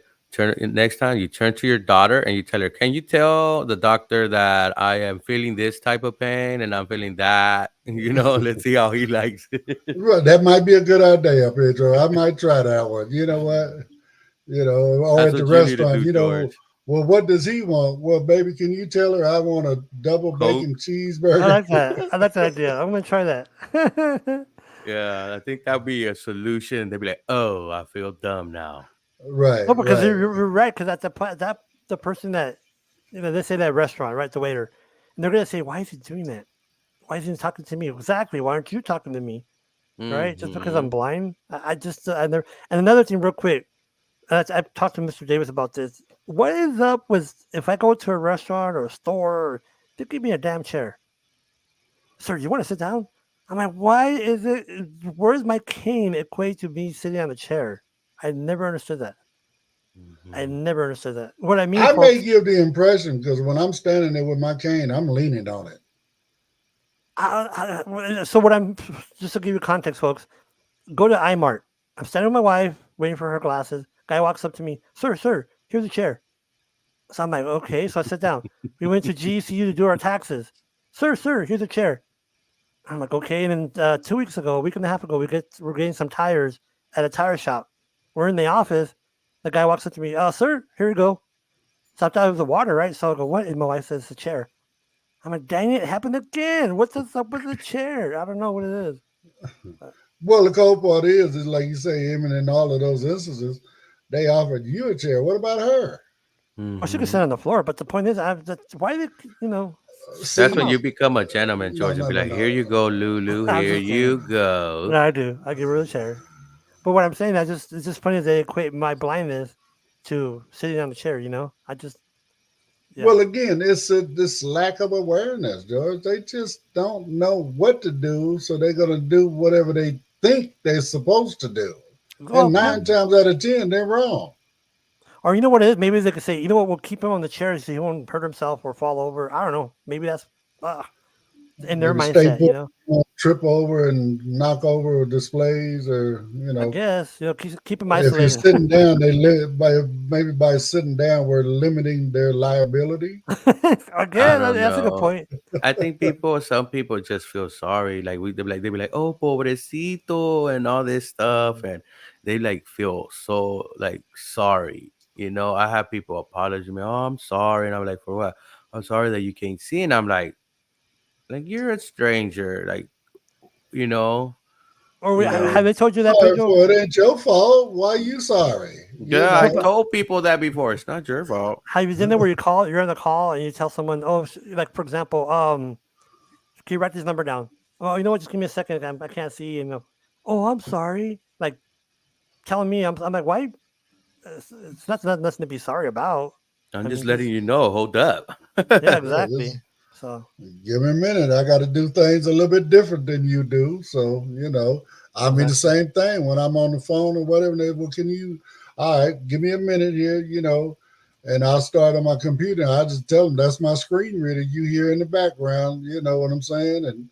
Speaker 5: next time you turn to your daughter and you tell her, "Can you tell the doctor that I am feeling this type of pain and I'm feeling that?" Let's see how he likes it.
Speaker 3: Well, that might be a good idea, Pedro. I might try that one. You know what? Or
Speaker 5: That's
Speaker 3: at the
Speaker 5: what you need to
Speaker 3: restaurant,
Speaker 5: do, George.
Speaker 3: Well, what does he want? Well, baby, can you tell her I want a double bacon cheeseburger?
Speaker 6: I like that. I like that idea. I'm going to try that.
Speaker 5: Yeah, I think that'd be a solution. They'd be like, "Oh, I feel dumb now."
Speaker 3: Right,
Speaker 6: No, because
Speaker 3: right.
Speaker 6: you're right. Because that the person that they say that restaurant, right? The waiter, and they're gonna say, "Why is he doing that? Why is he talking to me? Exactly. Why aren't you talking to me? Right? Just because I'm
Speaker 5: Mm-hmm.
Speaker 6: blind? I just I never. And another thing, real quick, I've talked to Mr. Davis about this. What is up with if I go to a restaurant or a store, they give me a damn chair? Sir, you want to sit down? I'm like, why is it? Where's my cane equate to me sitting on a chair? I never understood that. I
Speaker 5: Mm-hmm.
Speaker 6: never understood that. What I mean,
Speaker 3: I may
Speaker 6: folks,
Speaker 3: give the impression because when I'm standing there with my cane, I'm leaning on it.
Speaker 6: so what I'm just to give you context, folks, go to iMart. I'm standing with my wife, waiting for her glasses. Guy walks up to me, sir, here's a chair. So I'm like, okay. So I sit down. We went to GCU to do our taxes. Sir, here's a chair. I'm like, okay. And then 2 weeks ago, a week and a half ago, we're getting some tires at a tire shop. We're in the office. The guy walks up to me, sir, here you go. So I thought it was the water, right? So I go, what? And my wife says, it's a chair. I'm like, dang it happened again. What's this up with the chair? I don't know what it is.
Speaker 3: Well, the cold part is like you say, even in all of those instances, they offered you a chair. What about her?
Speaker 6: Well, she could
Speaker 5: Mm-hmm.
Speaker 6: sit on the floor, but the point is, why did
Speaker 5: That's
Speaker 6: come
Speaker 5: when
Speaker 3: See,
Speaker 5: you
Speaker 6: on.
Speaker 5: become a gentleman,
Speaker 3: no,
Speaker 5: George. You'll
Speaker 3: no,
Speaker 5: be
Speaker 3: no,
Speaker 5: like, "Here
Speaker 3: no.
Speaker 5: you go, Lulu.
Speaker 6: I'm
Speaker 5: Here
Speaker 6: just kidding.
Speaker 5: you go."
Speaker 6: No, I do. I give her a chair. But what I'm saying, it's just funny they equate my blindness to sitting on the chair. I just, yeah.
Speaker 3: Well, again, it's this lack of awareness, George. They just don't know what to do, so they're going to do whatever they think they're supposed to do. And
Speaker 6: Well,
Speaker 3: nine
Speaker 5: Mm-hmm.
Speaker 3: times out of 10, they're wrong.
Speaker 6: or you know what it is? Maybe they could say, you know what, we'll keep him on the chair so he won't hurt himself or fall over. I don't know. Maybe that's uh, in their
Speaker 3: Maybe stay
Speaker 6: mindset.
Speaker 3: put, trip over and knock over displays, or
Speaker 6: I guess keep him
Speaker 3: if you're
Speaker 6: isolated.
Speaker 3: sitting down, they live by maybe by sitting down, we're limiting their liability.
Speaker 5: I
Speaker 6: Again,
Speaker 5: don't
Speaker 6: that's a good
Speaker 5: know.
Speaker 6: point.
Speaker 5: I think some people just feel sorry. Like they be like, "Oh, pobrecito," and all this stuff, and they like feel so like sorry. I have people apologize me. Oh, I'm sorry, and I'm like, for what? I'm sorry that you can't see, and I'm like you're a stranger, like you know,
Speaker 6: Or
Speaker 5: you
Speaker 6: have
Speaker 5: know.
Speaker 6: they told you that,
Speaker 3: Sorry
Speaker 6: Pedro?
Speaker 3: for it ain't your fault. Why you sorry? You
Speaker 5: Yeah, I
Speaker 6: Have,
Speaker 3: know.
Speaker 5: told people that before. It's not your fault.
Speaker 6: have you been there where you're on the call and you tell someone, oh, like for example, can you write this number down? Oh, you know what? Just give me a second. I can't see. Oh, I'm sorry. Like telling me, I'm like, why? It's not nothing to be sorry about.
Speaker 5: I'm
Speaker 6: I
Speaker 5: just
Speaker 6: mean,
Speaker 5: letting
Speaker 6: just
Speaker 5: you know. Hold up.
Speaker 6: yeah,
Speaker 3: Yeah, just
Speaker 6: exactly. So
Speaker 3: give me a minute. I got to do things a little bit different than you do. So, I mean the
Speaker 6: exactly.
Speaker 3: same thing when I'm on the phone or whatever. They, well, can you, all right, give me a minute here, and I'll start on my computer. I just tell them that's my screen reader you hear in the background. You know what I'm saying? And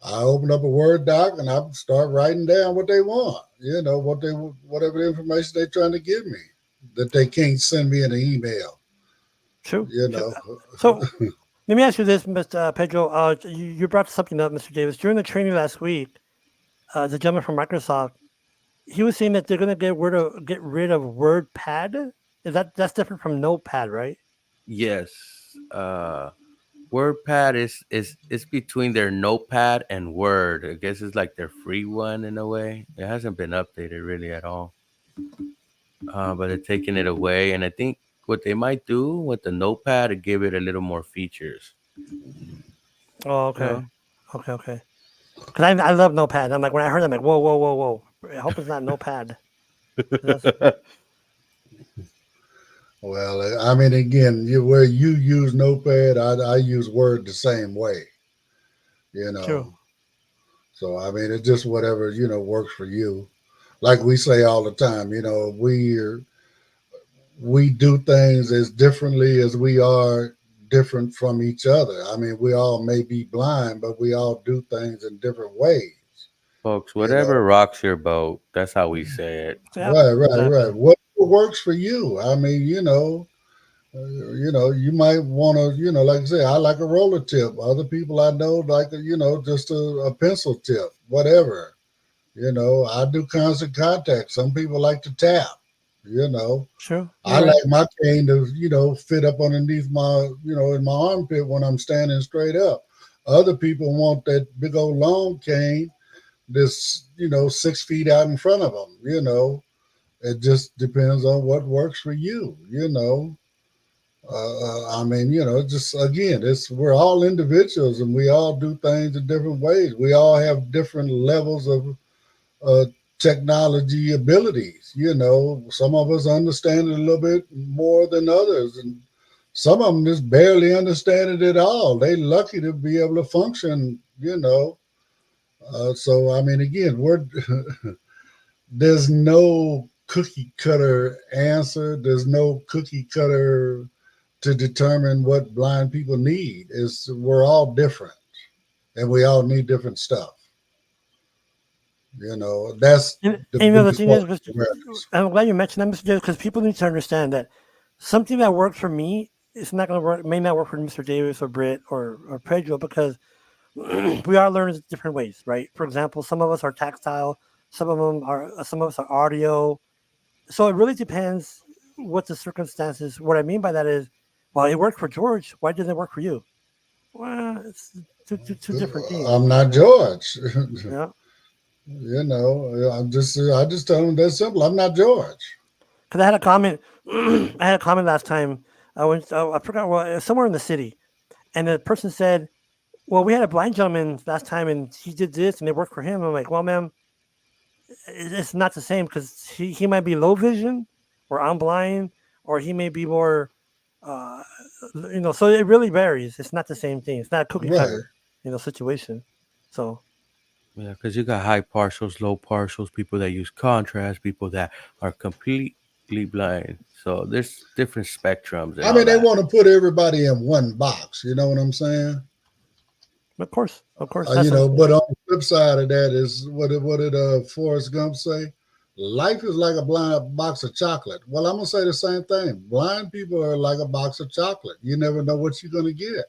Speaker 3: I open up a Word doc and I start writing down what they want, whatever the information they're trying to give me that they can't send me in an email,
Speaker 6: True.
Speaker 3: you
Speaker 6: True.
Speaker 3: know.
Speaker 6: So let me ask you this, Mr. Pedro. You brought something up, Mr. Davis, during the training last week. The gentleman from Microsoft, he was saying that they're going to get rid of WordPad. That's different from Notepad, right?
Speaker 5: Yes. WordPad is between their Notepad and Word. I guess it's like their free one in a way. It hasn't been updated really at all. But they're taking it away, and I think what they might do with the Notepad to give it a little more features.
Speaker 6: Oh,
Speaker 5: You
Speaker 6: okay,
Speaker 5: know?
Speaker 6: okay. Because I love Notepad. I'm like when I heard, I'm like, whoa. I hope it's not Notepad. That's
Speaker 3: Well, I mean, again, where you use Notepad, I use Word the same way, you
Speaker 6: true.
Speaker 3: know. So I mean, it's just whatever works for you. Like we say all the time, we do things as differently as we are different from each other. I mean, we all may be blind, but we all do things in different ways.
Speaker 5: Folks,
Speaker 3: You know,
Speaker 5: whatever rocks your boat, that's how we say it.
Speaker 6: Yeah,
Speaker 3: right.
Speaker 6: exactly.
Speaker 3: What works for you? I mean, you might want to, like I say, I like a roller tip. Other people I know like, just a pencil tip, whatever. I do constant contact. Some people like to tap. You know,
Speaker 6: True.
Speaker 3: I
Speaker 6: You're right.
Speaker 3: like my cane to, fit up underneath my, in my armpit when I'm standing straight up. Other people want that big old long cane that's, 6 feet out in front of them. It just depends on what works for you. I mean, just again, we're all individuals and we all do things in different ways. We all have different levels of uh, technology abilities. Some of us understand it a little bit more than others, and some of them just barely understand it at all. They lucky to be able to function. So I mean, again, we're there's no cookie cutter answer. There's no cookie cutter to determine what blind people need. We're all different, and we all need different stuff. That's
Speaker 6: And,
Speaker 3: the
Speaker 6: and the
Speaker 3: biggest
Speaker 6: thing
Speaker 3: part
Speaker 6: is,
Speaker 3: of
Speaker 6: Mr.
Speaker 3: awareness.
Speaker 6: I'm glad you mentioned that, Mr. Davis, because people need to understand that something that works for me is not going to work, may not work for Mr. Davis or Britt or Pedro, because we are learners different ways, right? For example, some of us are tactile, some of us are audio. So it really depends what the circumstances. What I mean by that is, well, it worked for George. Why didn't it work for you? Well, it's two different things.
Speaker 3: I'm not George.
Speaker 6: Yeah.
Speaker 3: I just tell them that simple. I'm not George.
Speaker 6: Because I had a comment. I had a comment last time. I forgot. Well, somewhere in the city, and the person said, "Well, we had a blind gentleman last time, and he did this, and it worked for him." I'm like, "Well, ma'am, it's not the same because he might be low vision, or I'm blind, or he may be more, uh, So it really varies. It's not the same thing. It's not a cookie
Speaker 3: Right.
Speaker 6: cutter, situation. So
Speaker 5: Yeah, because you got high partials, low partials, people that use contrast, people that are completely blind. So there's different spectrums and
Speaker 3: I
Speaker 5: all
Speaker 3: mean, they
Speaker 5: that.
Speaker 3: want to put everybody in one box. You know what I'm saying?
Speaker 6: of course, that's
Speaker 3: But on the flip side of that is what did Forrest Gump say? Life is like a blind box of chocolate. Well, I'm gonna say the same thing. Blind people are like a box of chocolate. You never know what you're gonna get.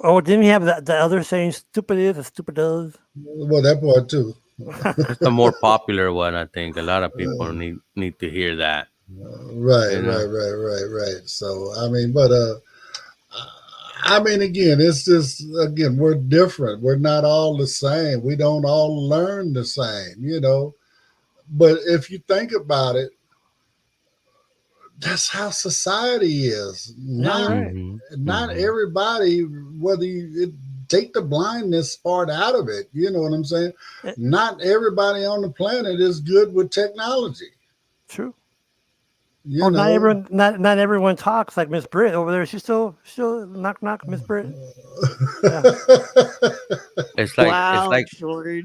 Speaker 6: Oh, didn't he have the other saying? Stupid is as stupid does.
Speaker 3: Well, that part too.
Speaker 5: It's the more popular one, I think. A lot of people need to hear that.
Speaker 3: Right,
Speaker 5: You know?
Speaker 3: right. So I mean, again, it's just again, we're different. We're not all the same. We don't all learn the same. But if you think about it, that's how society is.
Speaker 6: Yeah, you're right.
Speaker 3: Not everybody, whether you take the blindness part out of it, you know what I'm saying? Not everybody on the planet is good with technology.
Speaker 6: True.
Speaker 3: Not
Speaker 6: everyone talks like Miss Britt over there. She's still knock, Miss Britt. Yeah.
Speaker 5: It's like
Speaker 4: Wow,
Speaker 5: it's
Speaker 4: George.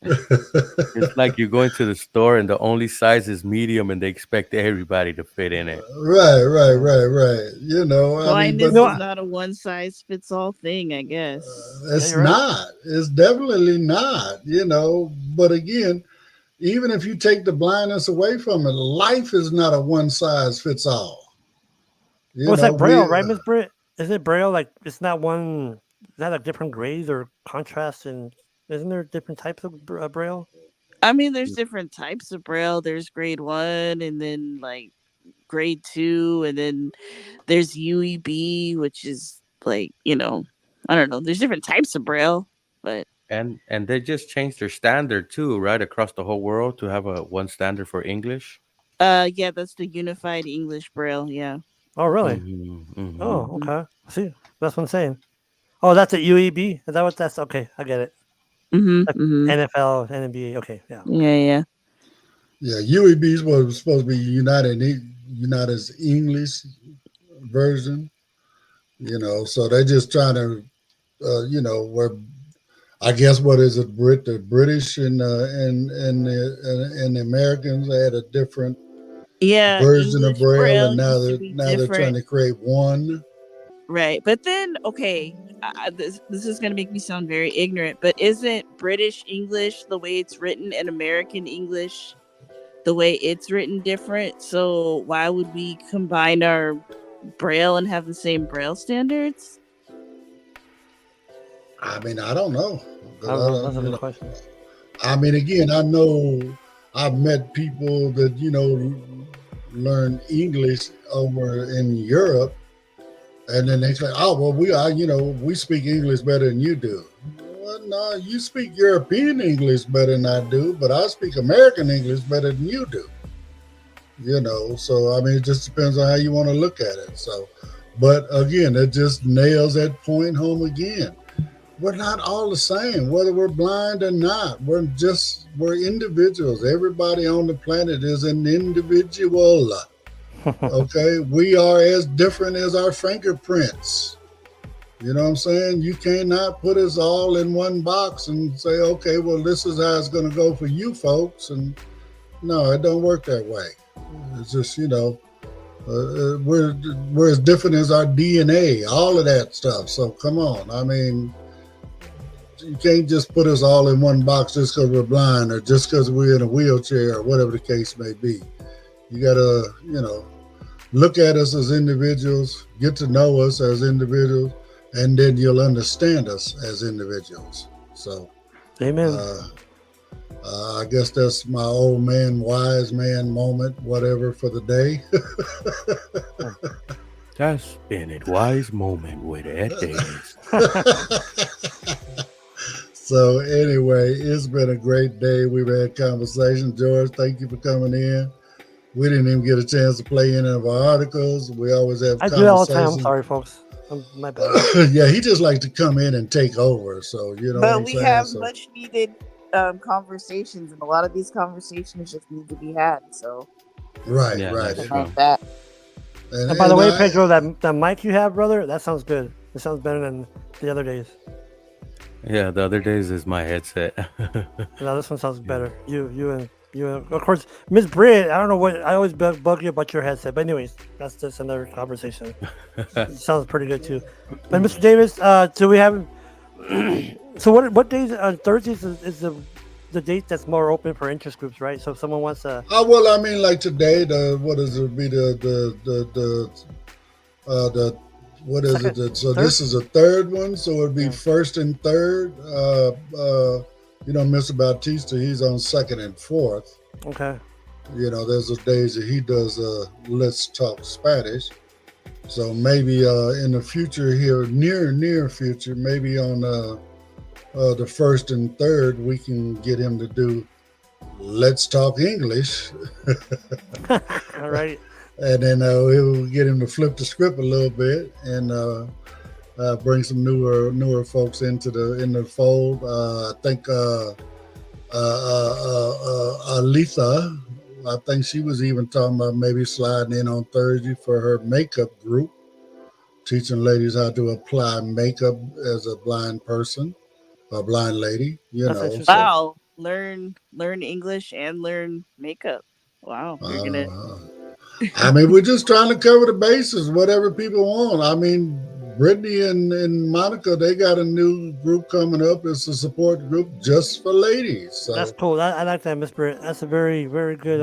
Speaker 5: it's like you go into the store and the only size is medium, and they expect everybody to fit in it.
Speaker 3: Right.
Speaker 4: Blindness
Speaker 3: But
Speaker 4: is not a one size fits all thing, I guess.
Speaker 3: it's
Speaker 6: you're right.
Speaker 3: not. It's definitely not. But again, even if you take the blindness away from it, life is not a one size fits all.
Speaker 6: It's like Braille, right, Miss Britt? Is it Braille? Like it's not one. Is that like different grades or contrasts? And isn't there different types of Braille?
Speaker 4: I mean, there's different types of Braille. There's grade 1, and then like grade 2, and then there's UEB, which is like, I don't know. There's different types of Braille, but
Speaker 5: And they just changed their standard too, right, across the whole world to have a one standard for English.
Speaker 4: yeah, that's the Unified English Braille. Yeah.
Speaker 6: Oh, really?
Speaker 5: Mm-hmm.
Speaker 6: Oh, okay. See, that's what I'm saying. Oh, that's at UEB. Is that what that's? Okay, I get it. Like NFL, NBA. Okay, yeah.
Speaker 4: Yeah.
Speaker 3: Yeah, UEB was supposed to be United English version. So they're just trying to, where I guess what is it, the British and the Americans had a different version
Speaker 4: English
Speaker 3: of Braille, and now
Speaker 4: used to be
Speaker 3: they're trying to create one.
Speaker 4: Right, but then this is going to make me sound very ignorant, but isn't British English the way it's written and American English the way it's written different? So why would we combine our Braille and have the same Braille standards?
Speaker 3: I mean, I don't know.
Speaker 6: That's a good question.
Speaker 3: I mean, again, I know I've met people that learn English over in Europe, and then they say, "Oh, well, we speak English better than you do." Well, no, you speak European English better than I do, but I speak American English better than you do. So I mean, it just depends on how you want to look at it. So, but again, it just nails that point home again. We're not all the same, whether we're blind or not. We're individuals. Everybody on the planet is an individual. Okay, we are as different as our fingerprints. You know what I'm saying? You cannot put us all in one box and say, okay, well, this is how it's going to go for you folks. And no, it don't work that way. It's just, we're as different as our DNA, all of that stuff. So come on. I mean, you can't just put us all in one box just because we're blind or just because we're in a wheelchair or whatever the case may be. You got to, look at us as individuals, get to know us as individuals, and then you'll understand us as individuals. So,
Speaker 6: amen.
Speaker 3: I guess that's my old man, wise man moment, whatever for the day.
Speaker 5: That's been a wise moment with Ed Davis.
Speaker 3: So anyway, it's been a great day. We've had conversation. George, thank you for coming in. We didn't even get a chance to play any of our articles. We always have
Speaker 6: I
Speaker 3: conversations.
Speaker 6: do that all the time. I'm sorry, folks. My bad.
Speaker 3: Yeah, he just likes to come in and take over. So, what
Speaker 4: But
Speaker 3: I'm
Speaker 4: we
Speaker 3: saying?
Speaker 4: have
Speaker 3: So,
Speaker 4: much needed conversations, and a lot of these conversations just need to be had. So
Speaker 3: right.
Speaker 5: That's true.
Speaker 4: about that.
Speaker 6: And by the way, Pedro, that mic you have, brother, that sounds good. It sounds better than the other days.
Speaker 5: Yeah, the other days is my headset.
Speaker 6: No, this one sounds better. You and of course, Miss Britt. I don't know what I always bug you about your headset, but anyways, that's just another conversation. It sounds pretty good too. But Mr. Davis, do we have? So what days? Thursdays is the date that's more open for interest groups, right? So if someone wants to.
Speaker 3: Oh, well, I mean, like today, what is it? Be what is it? So
Speaker 6: third?
Speaker 3: this is a third one. So it'd be first and third. Mr. Bautista, he's on second and fourth.
Speaker 6: Okay.
Speaker 3: There's those days that he does Let's Talk Spanish. So maybe in the future here, near future, maybe on the first and third, we can get him to do Let's Talk English.
Speaker 6: All right.
Speaker 3: And then we'll get him to flip the script a little bit and bring some newer folks into the fold. I think Aletha, I think she was even talking about maybe sliding in on Thursday for her makeup group, teaching ladies how to apply makeup as a blind person, a blind lady.
Speaker 4: Wow, learn English and learn makeup. Wow, you're gonna.
Speaker 3: I mean, we're just trying to cover the bases, whatever people want. I mean, Brittany and Monica, they got a new group coming up. It's a support group just for ladies. So,
Speaker 6: that's cool. I like that, Miss Britt. That's a very, very good.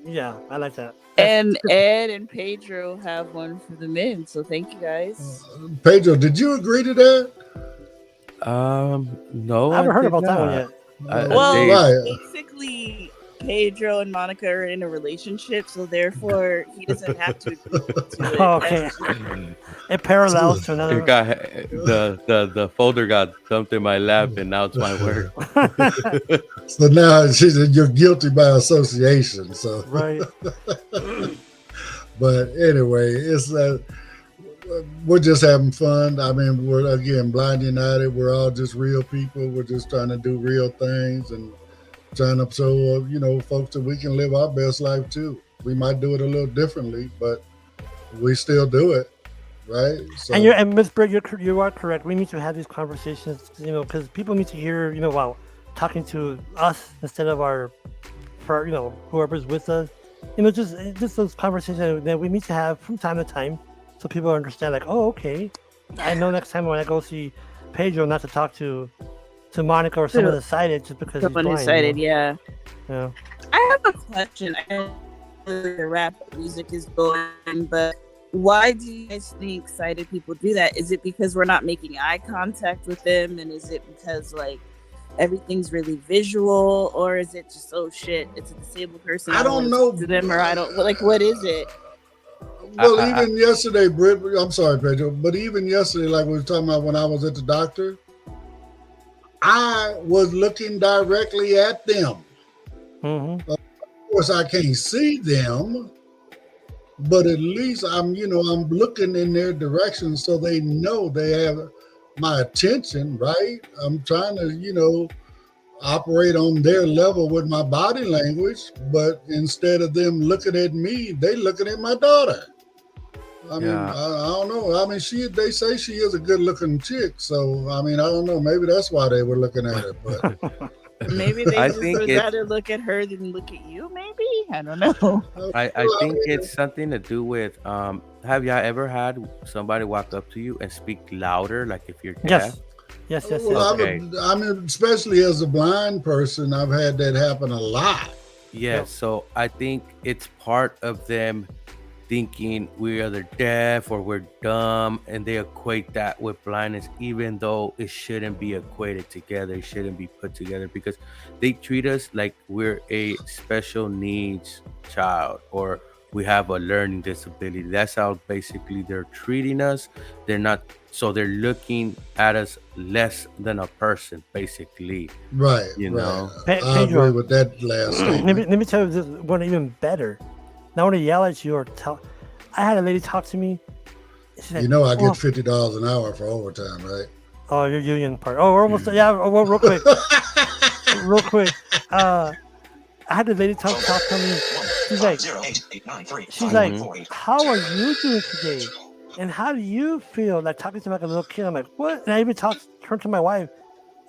Speaker 6: Yeah, I like that.
Speaker 4: And Ed and Pedro have one for the men. So thank you guys.
Speaker 3: Pedro, did you agree to that?
Speaker 5: No,
Speaker 6: I haven't heard about that one yet.
Speaker 4: Basically, Pedro and Monica are in a relationship, so therefore he doesn't have to agree to it.
Speaker 6: Okay. It parallels to another.
Speaker 5: The folder got dumped in my lap, and now it's my work.
Speaker 3: So now she said you're guilty by association. So
Speaker 6: right.
Speaker 3: But anyway, it's we're just having fun. I mean, we're again Blind United. We're all just real people. We're just trying to do real things and trying to show folks that we can live our best life too. We might do it a little differently, but we still do it, right? So,
Speaker 6: and Ms. Britt, you are correct. We need to have these conversations, because people need to hear, talking to us instead of whoever's with us. Just those conversations that we need to have from time to time, so people understand. Like, oh, okay, I know next time when I go see Pedro, not to talk to Monica or someone sighted just because
Speaker 4: someone
Speaker 6: he's blind.
Speaker 4: Sighted, yeah.
Speaker 6: Yeah.
Speaker 4: I have a question. I know the rap music is going, but why do you guys think sighted people do that? Is it because we're not making eye contact with them, and is it because everything's really visual, or is it just it's a disabled person?
Speaker 3: I don't know
Speaker 4: to them, or I don't what is it?
Speaker 3: Well, even yesterday, Britt. I'm sorry, Pedro, but even yesterday, like we were talking about when I was at the doctor, I was looking directly at them.
Speaker 6: Mm-hmm.
Speaker 3: course, I can't see them, but at least I'm looking in their direction so they know they have my attention, right? I'm trying to, operate on their level with my body language, but instead of them looking at me, they looking at my daughter. I mean,
Speaker 5: Yeah.
Speaker 3: I don't know. I mean, they say she is a good looking chick. So, I mean, I don't know. Maybe that's why they were looking at her. But
Speaker 4: Maybe they
Speaker 5: I
Speaker 4: just
Speaker 5: think
Speaker 4: would
Speaker 5: it's
Speaker 4: rather look at her than look at you. Maybe I don't know.
Speaker 5: I think it's something to do with have y'all ever had somebody walk up to you and speak louder, like if you're deaf?
Speaker 6: Yes.
Speaker 3: Well,
Speaker 5: Okay.
Speaker 3: I mean, especially as a blind person, I've had that happen a lot.
Speaker 5: Yeah,
Speaker 6: Yep.
Speaker 5: so I think it's part of them thinking we're either deaf or we're dumb, and they equate that with blindness, even though it shouldn't be equated together. It shouldn't be put together because they treat us like we're a special needs child or we have a learning disability. That's how basically they're treating us. They're not, so they're looking at us less than a person, basically.
Speaker 3: Right.
Speaker 5: You
Speaker 3: right.
Speaker 5: know.
Speaker 3: I agree
Speaker 6: Pedro,
Speaker 3: with that last
Speaker 6: let
Speaker 3: statement.
Speaker 6: me tell you this one even better. Now, when I yell at you or tell, I had a lady talk to me. She said,
Speaker 3: You know, I
Speaker 6: "Oh,
Speaker 3: get $50 an hour for overtime, right?
Speaker 6: oh, your union part. Oh, we're almost yeah. Well, real quick, real quick. I had a lady talk to me. She's like, how are you doing today? And how do you feel? Like talking to me like a little kid. I'm like, what? And I even turned to my wife.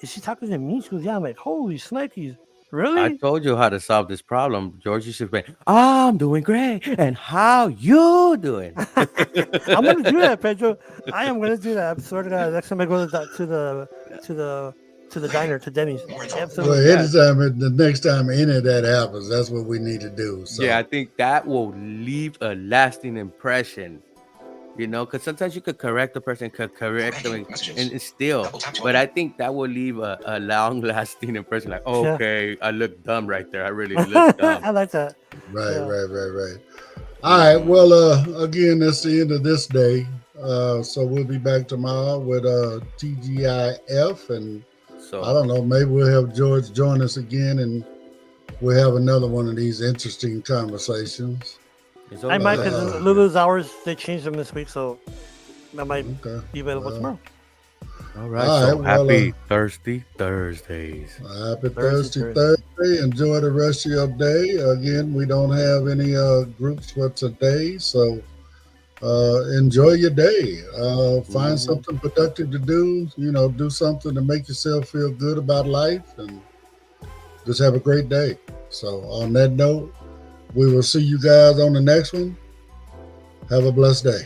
Speaker 6: Is she talking to me? She goes, yeah. I'm like, holy snikes.
Speaker 5: I
Speaker 6: Really?
Speaker 5: told you how to solve this problem, George. You should be, I'm doing great. And how you doing?
Speaker 6: I'm gonna do that, Pedro. I am gonna do that. I swear to God. Next time I go to the diner, to Denny's.
Speaker 3: Well,
Speaker 6: Absolutely.
Speaker 3: anytime, the next time any of that happens, that's what we need to do. So,
Speaker 5: Yeah, I think that will leave a lasting impression. You know, because sometimes you could correct the person, could correct them, and it's still. But I think that will leave a long-lasting impression. Like,
Speaker 6: Yeah.
Speaker 5: okay, I look dumb right there. I really look dumb.
Speaker 6: I like that.
Speaker 3: right,
Speaker 6: Yeah.
Speaker 3: right. All right. Well, again, that's the end of this day. So we'll be back tomorrow with TGIF, and I
Speaker 5: So
Speaker 3: don't know, maybe we'll have George join us again, and we'll have another one of these interesting conversations.
Speaker 5: it's
Speaker 6: I might,
Speaker 5: okay.
Speaker 6: because Lulu's hours, they changed them this week, so I might
Speaker 3: Okay.
Speaker 6: be available tomorrow.
Speaker 5: All right.
Speaker 3: All
Speaker 5: So
Speaker 3: right, well,
Speaker 5: happy Thirsty Thursdays.
Speaker 3: Happy
Speaker 6: Thursday.
Speaker 3: Thursday. Enjoy the rest of your day. Again, we don't have any groups for today, so enjoy your day. Find something productive to do. Do something to make yourself feel good about life, and just have a great day. So on that note, we will see you guys on the next one. Have a blessed day.